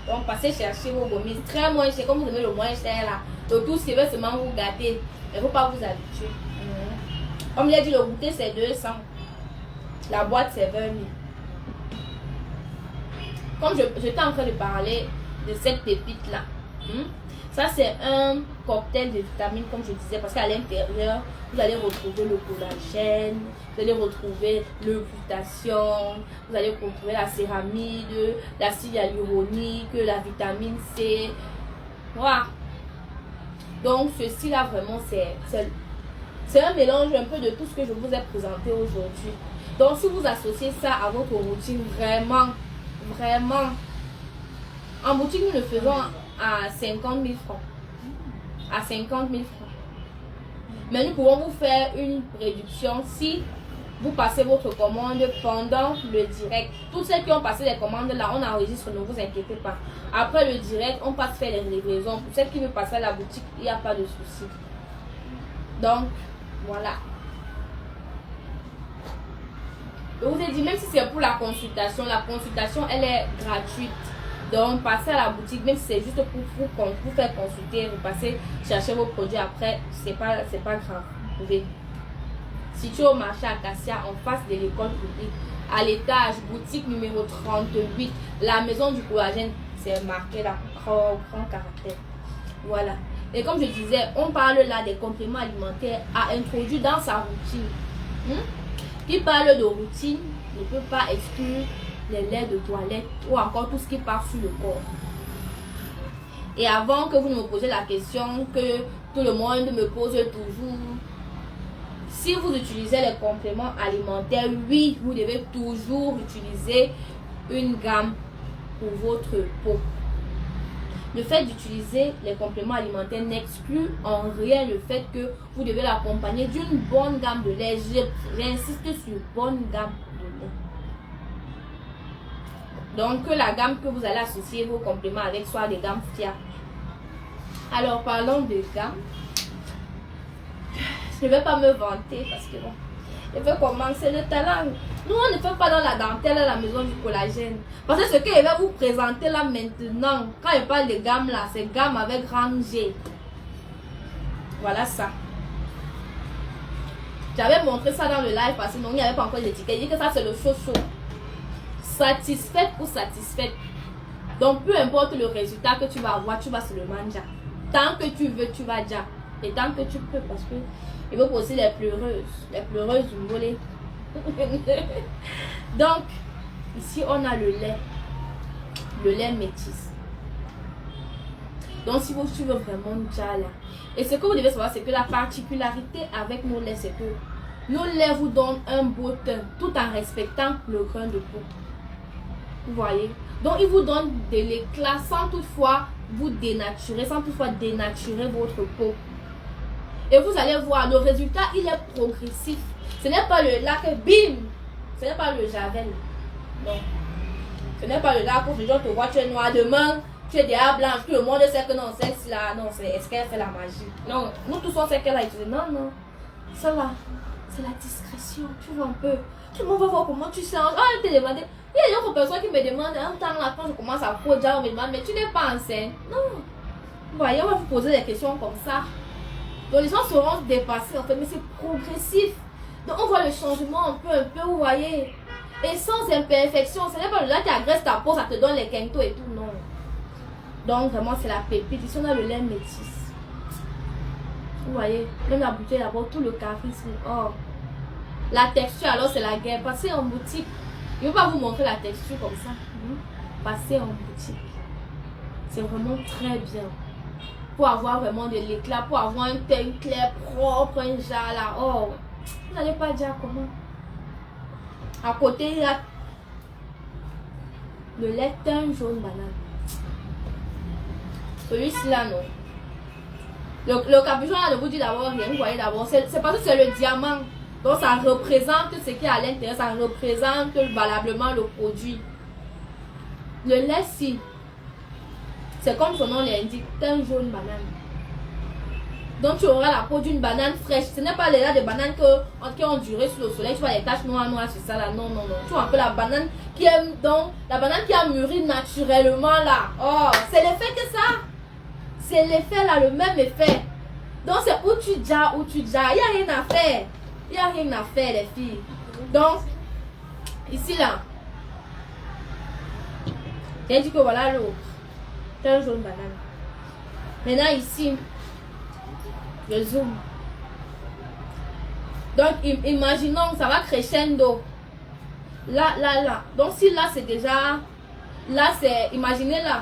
Donc passez chercher vos gommis très moins cher, comme vous avez le moins cher là. Le tout ce qui veut seulement vous gâter. Il ne faut pas vous habituer. Comme il a dit, le goûter c'est 200. La boîte c'est 20 000. Comme j'étais en train de parler de cette pépite là. Ça, c'est un cocktail de vitamines, comme je disais, parce qu'à l'intérieur, vous allez retrouver le collagène, vous allez retrouver le glutathion, vous allez retrouver la céramide, l'acide hyaluronique, la vitamine C. Voilà. Donc, ceci-là, vraiment, c'est un mélange un peu de tout ce que je vous ai présenté aujourd'hui. Donc, si vous associez ça à votre routine, vraiment, vraiment, en boutique, nous le faisons à 50 000 francs. À 50 000 francs. Mais nous pouvons vous faire une réduction si vous passez votre commande pendant le direct. Tous ceux qui ont passé les commandes là, on enregistre, ne vous inquiétez pas. Après le direct, on passe faire les livraisons. Pour ceux qui veulent passer à la boutique, il n'y a pas de souci. Donc, voilà. Je vous ai dit, même si c'est pour la consultation elle est gratuite. Donc, passez à la boutique, même si c'est juste pour vous faire consulter, vous passez chercher vos produits après, c'est pas grave. Vous pouvez. Situé au marché Acacia, en face de l'école publique, à l'étage, boutique numéro 38, la maison du collagène, c'est marqué là, grand caractère. Voilà. Et comme je disais, on parle là des compléments alimentaires à introduire dans sa routine. Qui parle de routine ne peut pas exclure les laits de toilette ou encore tout ce qui part sur le corps. Et avant que vous ne me posiez la question que tout le monde me pose toujours, si vous utilisez les compléments alimentaires, oui, vous devez toujours utiliser une gamme pour votre peau. Le fait d'utiliser les compléments alimentaires n'exclut en rien le fait que vous devez l'accompagner d'une bonne gamme de lait. J'insiste sur bonne gamme de lait. Donc que la gamme que vous allez associer vos compléments avec soit des gammes fiables. Alors parlons de gamme. Je ne vais pas me vanter parce que bon, je vais commencer le talent. Nous, on ne fait pas dans la dentelle à la maison du collagène. Parce que ce que je vais vous présenter là maintenant, quand je parle de gamme là, c'est gamme avec grand G. Voilà ça. J'avais montré ça dans le live parce que non, il n'y avait pas encore d'étiquette. Je dis que ça c'est le chaud. Satisfaite ou satisfaite. Donc peu importe le résultat que tu vas avoir, tu vas se le manger. Tant que tu veux, tu vas déjà. Et tant que tu peux, parce que il veut aussi les pleureuses du volet. Donc, ici on a le lait métis. Donc, si vous tu veux vraiment déjà là. Et ce que vous devez savoir, c'est que la particularité avec nos laits, c'est que nos laits vous donnent un beau teint tout en respectant le grain de peau. Vous voyez? Donc, il vous donne de l'éclat sans toutefois vous dénaturer, sans toutefois dénaturer votre peau. Et vous allez voir, le résultat, il est progressif. Ce n'est pas le lac, bim! Ce n'est pas le javel. Non. Ce n'est pas le lac où les gens te voient, tu es noir demain, tu es déjà blanche. Tout le monde sait que non, celle-ci là, non, est-ce qu'elle fait la magie? Non, nous tous on sait qu'elle a utilisé. Non, non. Ça là, c'est la discrétion. Tu vois un peu. Tout le monde va voir comment tu changes. Ah, elle te demande. Il y a d'autres personnes qui me demandent un temps là, quand je commence à produire, on me demande, mais tu n'es pas enceinte. Non. Vous voyez, on va vous poser des questions comme ça. Donc les gens seront dépassés en fait, mais c'est progressif. Donc on voit le changement un peu, vous voyez. Et sans imperfection, ce n'est pas le lait qui agresse ta peau, ça te donne les quintos et tout, non. Donc vraiment c'est la pépite. Ici on a le lait métis. Vous voyez, même la bouteille d'abord, tout le charisme. Oh. La texture alors c'est la guerre. Passez en boutique. Je ne vais pas vous montrer la texture comme ça. Passez en boutique. C'est vraiment très bien. Pour avoir vraiment de l'éclat, pour avoir un teint clair, propre, un genre là. Oh, vous n'allez pas dire comment. À côté, il y a le lait teint jaune banane. Celui-ci là, non. Le capuchon là ne vous dit d'abord rien. Vous voyez d'abord, c'est parce que c'est le diamant. Donc ça représente ce qui est à l'intérieur, ça représente valablement le produit. Le lait, si. C'est comme son nom l'indique, teint jaune banane. Donc tu auras la peau d'une banane fraîche. Ce n'est pas les là de bananes qui ont duré sur le soleil. Tu vois les taches noires sur ça là. Non, non, non. Tu vois un peu la banane qui est donc la banane qui a mûri naturellement là. Oh, c'est l'effet que ça. C'est l'effet là, le même effet. Donc c'est où tu dis, où tu dis. Il n'y a rien à faire. Il n'y a rien à faire les filles. Donc, ici là. J'ai dit que voilà l'eau. Un jaune banane. Maintenant ici, je zoom. Donc imaginons ça va crescendo. Là. Donc si là c'est déjà, là c'est, imaginez là.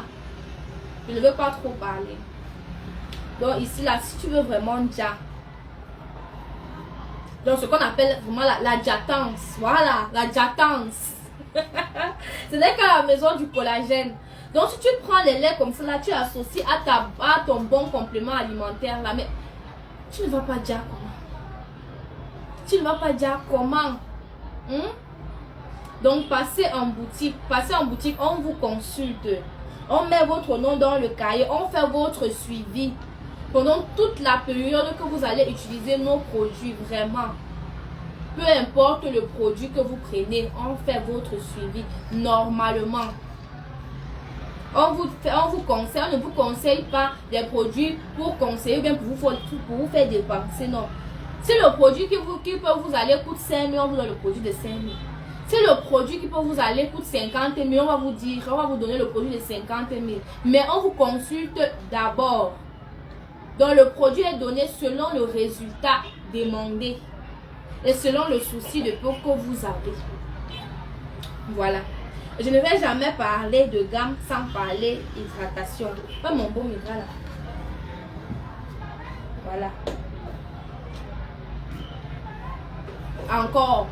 Je ne veux pas trop parler. Donc ici là, si tu veux vraiment déjà. Donc ce qu'on appelle vraiment la jatance. Voilà, la jatance. Ce n'est qu'à la maison du collagène. Donc si tu prends les laits comme ça là, tu associes à ton bon complément alimentaire là, mais tu ne vas pas dire comment. Tu ne vas pas dire comment. Donc passez en boutique, on vous consulte. On met votre nom dans le cahier, on fait votre suivi. Pendant toute la période que vous allez utiliser nos produits, vraiment. peu importe le produit que vous prenez, on fait votre suivi normalement. On vous conseille, on ne vous conseille pas des produits pour conseiller ou bien pour vous faire dépenser, non. Si le produit qui peut vous aller coûte 5 000, on vous donne le produit de 5 000. Si le produit qui peut vous aller coûte 50 000, on va vous donner le produit de 50 000. Mais on vous consulte d'abord. Donc le produit est donné selon le résultat demandé et selon le souci de peau que vous avez. Voilà. Je ne vais jamais parler de gamme sans parler hydratation. Pas mon bon hydra là. Voilà. Encore.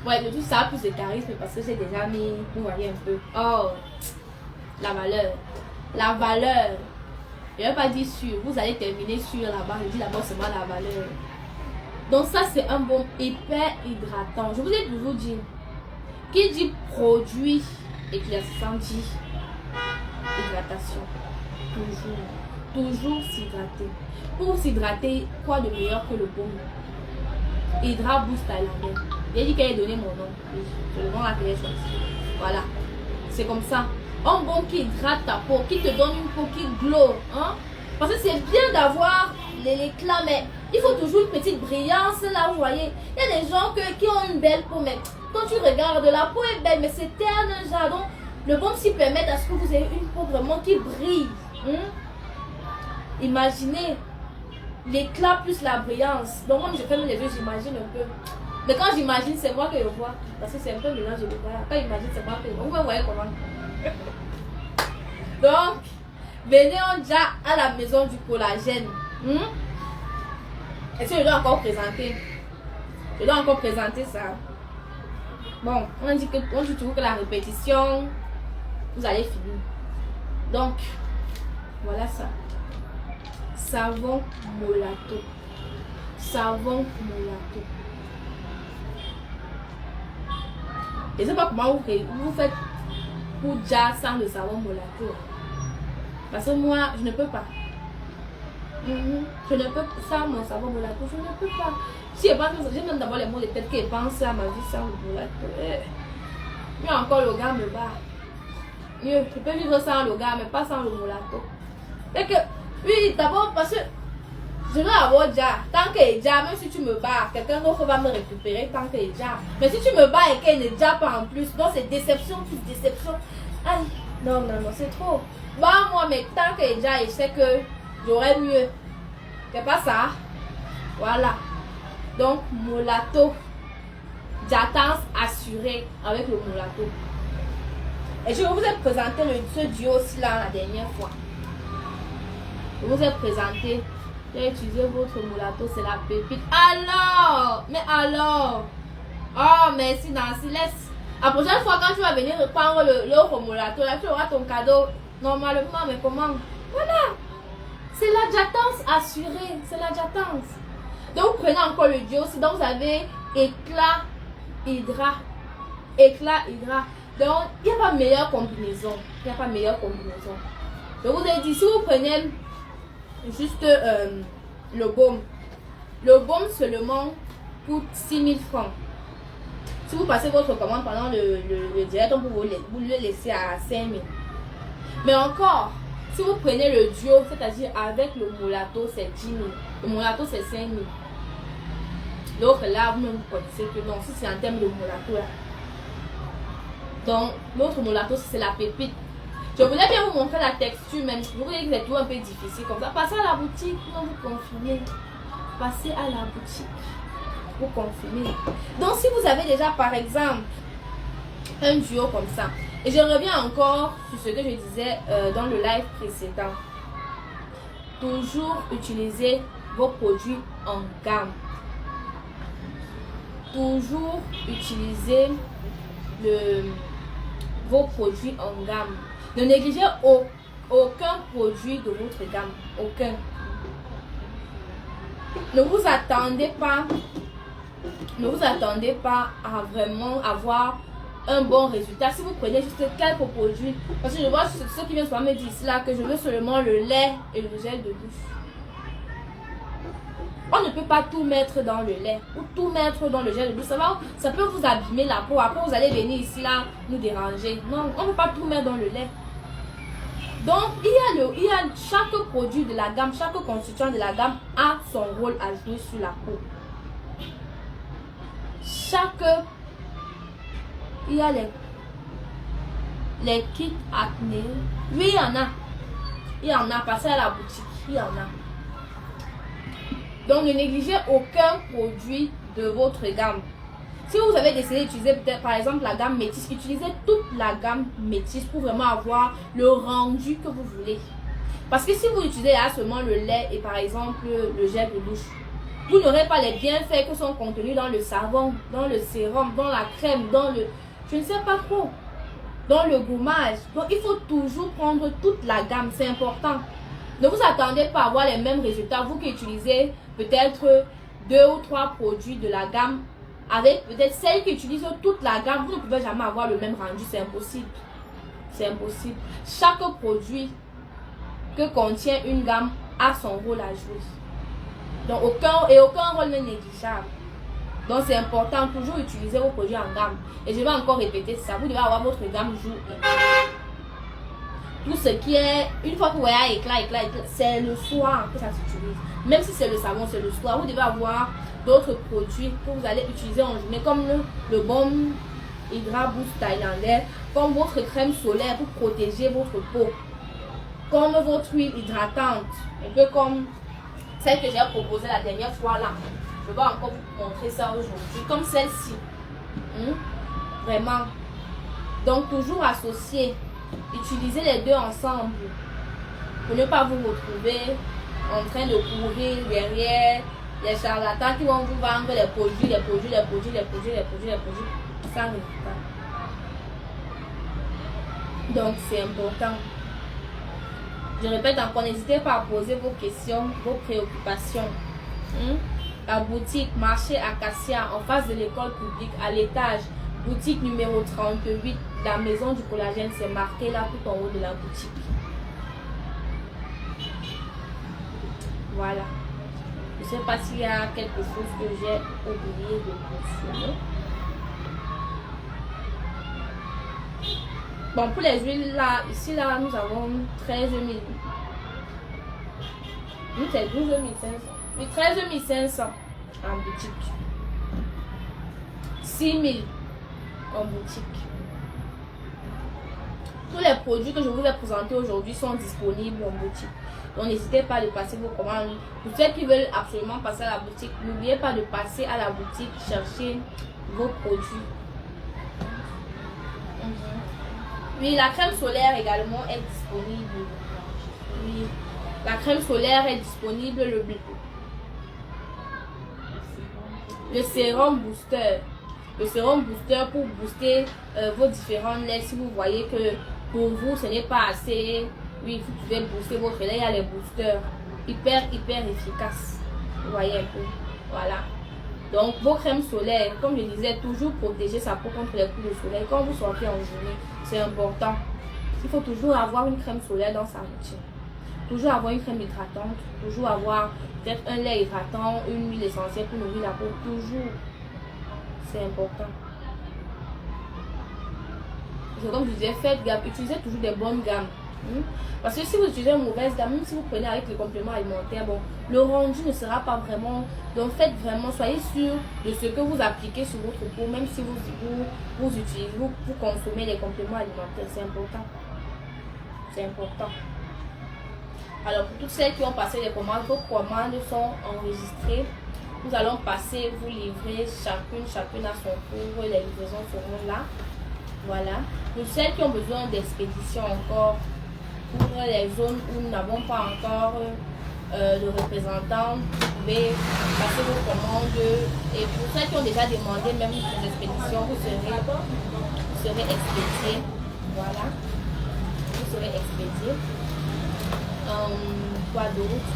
Ouais, de tout ça, plus de charisme parce que j'ai déjà mis, vous voyez un peu. Oh, la valeur. La valeur. Je ne vais pas dire sur, vous allez terminer sur là-bas. Je dis d'abord seulement la valeur. Donc ça, c'est un baume hyper hydratant. Je vous ai toujours dit, qui dit produit éclaircissant dit hydratation. Toujours s'hydrater. Pour s'hydrater, quoi de meilleur que le baume? Hydra Boost Thaïlandais. J'ai dit qu'elle ait donné mon nom. C'est le nom à qu'elle choisi. Voilà. C'est comme ça. Un baume qui hydrate ta peau, qui te donne une peau qui glow. Hein? Parce que c'est bien d'avoir l'éclat, mais il faut toujours une petite brillance là, vous voyez. Il y a des gens qui ont une belle peau, mais quand tu regardes, la peau est belle, mais c'est terne, genre. Donc, le baume s'y permet à ce que vous ayez une peau vraiment qui brille. Imaginez l'éclat plus la brillance. Donc, moi, je ferme les yeux, j'imagine un peu. Mais quand j'imagine, c'est moi que je vois. Parce que c'est un peu mélange de voilà. Quand j'imagine, c'est moi que je vois. Vous voyez comment. Donc, venez déjà à la maison du collagène. Est-ce que je dois encore présenter? Je dois encore présenter ça. Bon, on dit toujours que la répétition, vous allez finir. Donc, voilà ça. Savon Molato. Savon Molato. Je ne sais pas comment vous faites pour déjà sans le savon Molato. Parce que moi, je ne peux pas. Je ne peux pas sans mon savon Molato. Je ne peux pas. Si je pense que j'ai même d'abord les mots de tête qui pensent à ma vie sans le Molato. Mais encore le gars me bat. Mieux, je peux vivre sans le gars, mais pas sans le Molato. Et que, oui, d'abord parce que je dois avoir déjà. Tant qu'elle est déjà, même si tu me bats, quelqu'un d'autre va me récupérer tant qu'elle est déjà. Mais si tu me bats et qu'elle n'est déjà pas en plus, donc c'est déception plus déception. Aïe, non, c'est trop. Bah, moi, mais tant qu'elle est déjà, je sais que j'aurais mieux. C'est pas ça. Voilà. Donc, Molato. J'attends assurée avec le Molato. Et je vous ai présenté ce duo aussi là la dernière fois. Je vous ai présenté. J'ai utilisé votre Molato, c'est la pépite. Alors, mais alors. Oh, merci Nancy. Laisse. La prochaine fois, quand tu vas venir prendre l'autre Molato, là, tu auras ton cadeau. Normalement, mais comment? Voilà. C'est l'adjacence assurée. C'est l'adjacence. Donc, prenez encore le duo. Si donc vous avez éclat, hydra. Éclat, hydra. Donc, il n'y a pas meilleure combinaison. Il n'y a pas meilleure combinaison. Je vous ai dit, si vous prenez juste le baume seulement coûte 6 000 francs. Si vous passez votre commande pendant le direct, on peut vous le laisser à 5 000. Mais encore, si vous prenez le duo, c'est-à-dire avec le Molato, c'est 10 000. Le Molato, c'est 5 000. L'autre là, vous connaissez que non, si c'est en termes de Molato là. Donc, l'autre Molato, c'est la pépite. Je voulais bien vous montrer la texture, même si vous voyez que c'est tout un peu difficile comme ça. Passez à la boutique, non, vous confirmez. Passez à la boutique, vous confirmez. Donc, si vous avez déjà, par exemple, un duo comme ça, et je reviens encore sur ce que je disais dans le live précédent, toujours utiliser vos produits en gamme. Toujours utiliser vos produits en gamme. Ne négligez aucun produit de votre gamme. Aucun. Ne vous attendez pas à vraiment avoir un bon résultat si vous prenez juste quelques produits. Parce que je vois ceux qui viennent souvent me dire là que je veux seulement le lait et le gel de douche. On ne peut pas tout mettre dans le lait ou tout mettre dans le gel de douche. Ça peut vous abîmer la peau. Après, vous allez venir ici, là, nous déranger. Non, on ne peut pas tout mettre dans le lait. Donc, il y a chaque produit de la gamme, chaque constituant de la gamme a son rôle à jouer sur la peau. Il y a les kits acné. Oui, il y en a. Il y en a. Passez à la boutique. Il y en a. Donc, ne négligez aucun produit de votre gamme. Si vous avez décidé d'utiliser peut-être par exemple la gamme métisse, utilisez toute la gamme métisse pour vraiment avoir le rendu que vous voulez. Parce que si vous utilisez là seulement le lait et par exemple le gel de douche, vous n'aurez pas les bienfaits qui sont contenus dans le savon, dans le sérum, dans la crème, dans le... je ne sais pas trop. Dans le gommage. Donc il faut toujours prendre toute la gamme, c'est important. Ne vous attendez pas à avoir les mêmes résultats. Vous qui utilisez peut-être 2 ou 3 produits de la gamme, avec peut-être celles qui utilisent toute la gamme, vous ne pouvez jamais avoir le même rendu, c'est impossible. C'est impossible. Chaque produit que contient une gamme a son rôle à jouer. Donc aucun rôle n'est négligeable. Donc c'est important, toujours utiliser vos produits en gamme. Et je vais encore répéter ça, vous devez avoir votre gamme jour et nuit. Tout ce qui est, une fois que vous voyez éclat, c'est le soir que ça s'utilise. Même si c'est le savon, c'est le soir. Vous devez avoir d'autres produits que vous allez utiliser en journée, comme le baume Hydra Boost thaïlandais, comme votre crème solaire pour protéger votre peau, comme votre huile hydratante, un peu comme celle que j'ai proposée la dernière fois là. Je vais encore vous montrer ça aujourd'hui, comme celle-ci. Vraiment. Donc toujours associer. Utilisez les deux ensemble pour ne pas vous retrouver en train de courir derrière les charlatans qui vont vous vendre les produits sans résultat. Donc c'est important. Je répète encore, n'hésitez pas à poser vos questions, vos préoccupations. La boutique Marché Acacia en face de l'école publique à l'étage, boutique numéro 38, la maison du collagène, c'est marqué là tout en haut de la boutique. Voilà. Je ne sais pas s'il y a quelque chose que j'ai oublié de mentionner. Bon, pour les huiles là, ici là, nous avons 13 000. Nous, c'est 12 500. Oui, 13 500 en boutique. 6 000 en boutique. Tous les produits que je vous ai présentés aujourd'hui sont disponibles en boutique. Donc n'hésitez pas à passer vos commandes. Pour ceux qui veulent absolument passer à la boutique, n'oubliez pas de passer à la boutique chercher vos produits. Oui, la crème solaire également est disponible. Oui, la crème solaire est disponible. Le sérum booster. Le sérum booster pour booster vos différents laits. Si vous voyez que pour vous ce n'est pas assez, oui, vous pouvez booster votre lait. Il y a les boosters hyper efficaces. Vous voyez un peu. Voilà. Donc vos crèmes solaires, comme je disais, toujours protéger sa peau contre les coups de soleil. Quand vous sortez en journée, c'est important. Il faut toujours avoir une crème solaire dans sa routine. Toujours avoir une crème hydratante. Toujours avoir peut-être un lait hydratant, une huile essentielle pour nourrir la peau. Toujours. C'est important. C'est comme je disais, faites gamme. Utilisez toujours des bonnes gammes. Parce que si vous utilisez une mauvaise gamme, même si vous prenez avec les compléments alimentaires, bon, le rendu ne sera pas vraiment. Donc faites vraiment, soyez sûr de ce que vous appliquez sur votre peau, même si vous utilisez, vous consommez les compléments alimentaires, c'est important. C'est important. Alors pour toutes celles qui ont passé les commandes, vos commandes sont enregistrées. Nous allons passer, vous livrer chacune à son tour. Les livraisons seront là. Voilà. Pour celles qui ont besoin d'expédition encore, pour les zones où nous n'avons pas encore de représentants, vous pouvez passer vos commandes. Et pour celles qui ont déjà demandé même des expéditions, vous serez expédiés. Voilà. Vous serez expédiés. Quoi d'autre?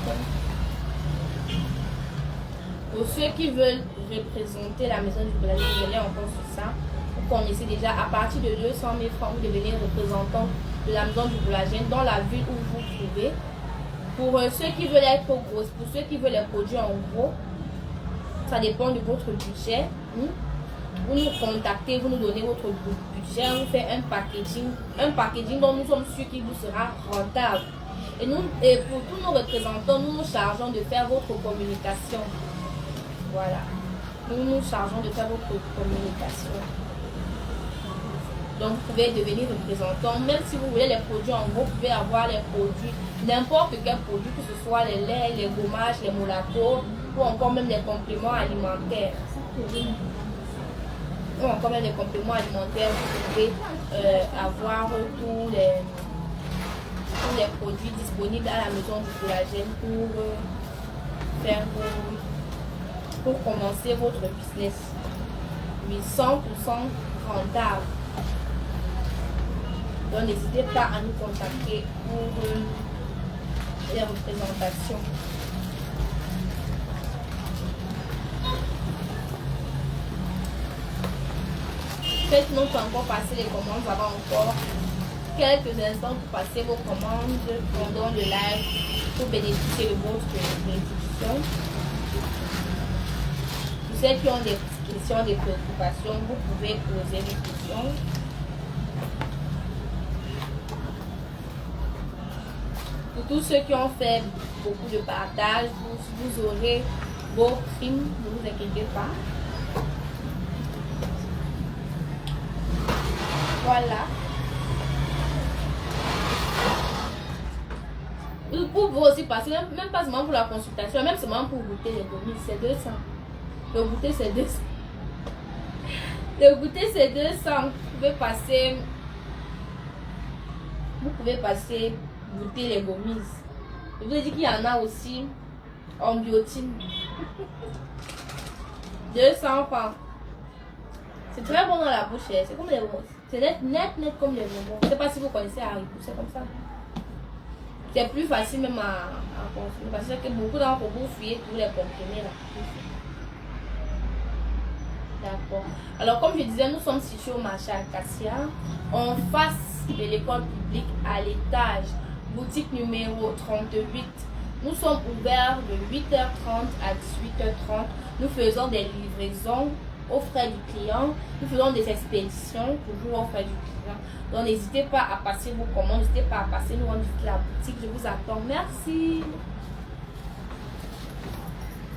Pour ceux qui veulent représenter la maison du collagène, vous allez encore sur ça. Vous connaissez déjà, à partir de 200 000 francs, vous devenez représentant de la maison du collagène dans la ville où vous vous trouvez. Pour ceux qui veulent être gros, pour ceux qui veulent les produits en gros, ça dépend de votre budget. Vous nous contactez, vous nous donnez votre budget, on vous fait un packaging dont nous sommes sûrs qu'il vous sera rentable. Et pour tous nos représentants, nous nous chargeons de faire votre communication. Voilà. Nous nous chargeons de faire votre communication. Donc, vous pouvez devenir représentant. Même si vous voulez les produits en gros, vous pouvez avoir les produits, n'importe quel produit, que ce soit les laits, les gommages, les molatons, ou encore même les compléments alimentaires. Ou encore même les compléments alimentaires, vous pouvez avoir tous les produits disponibles à la maison du collagène pour commencer votre business. Oui, 100% rentable. Donc n'hésitez pas à nous contacter pour les représentations. Faites-nous encore passer les commandes, ça va encore quelques instants pour passer vos commandes pendant le live pour bénéficier de votre réduction. Pour ceux qui ont des questions, des préoccupations, vous pouvez poser des questions. Pour tous ceux qui ont fait beaucoup de partage, vous aurez vos primes, ne vous inquiétez pas. Voilà. Vous pouvez aussi passer, même pas seulement pour la consultation, même seulement pour goûter les gommis, c'est 200. Le goûter, c'est 200. Le goûter, c'est 200. Vous pouvez passer goûter les gommis. Je vous ai dit qu'il y en a aussi en biotine. 200 francs. C'est très bon dans la bouche. C'est comme les bonbons. C'est net comme les bonbons. Je ne sais pas si vous connaissez Haribo, c'est comme ça. C'est plus facile même à consommer. Parce que beaucoup d'entre vous fuyez tous les comprimés là. D'accord. Alors comme je disais, nous sommes situés au marché Acacia, en face de l'école publique à l'étage, boutique numéro 38. Nous sommes ouverts de 8h30 à 18h30. Nous faisons des livraisons aux frais du client. Nous faisons des expéditions toujours aux frais du client. Donc n'hésitez pas à passer vos commandes, n'hésitez pas à passer nous rendre visite la boutique. Je vous attends. Merci.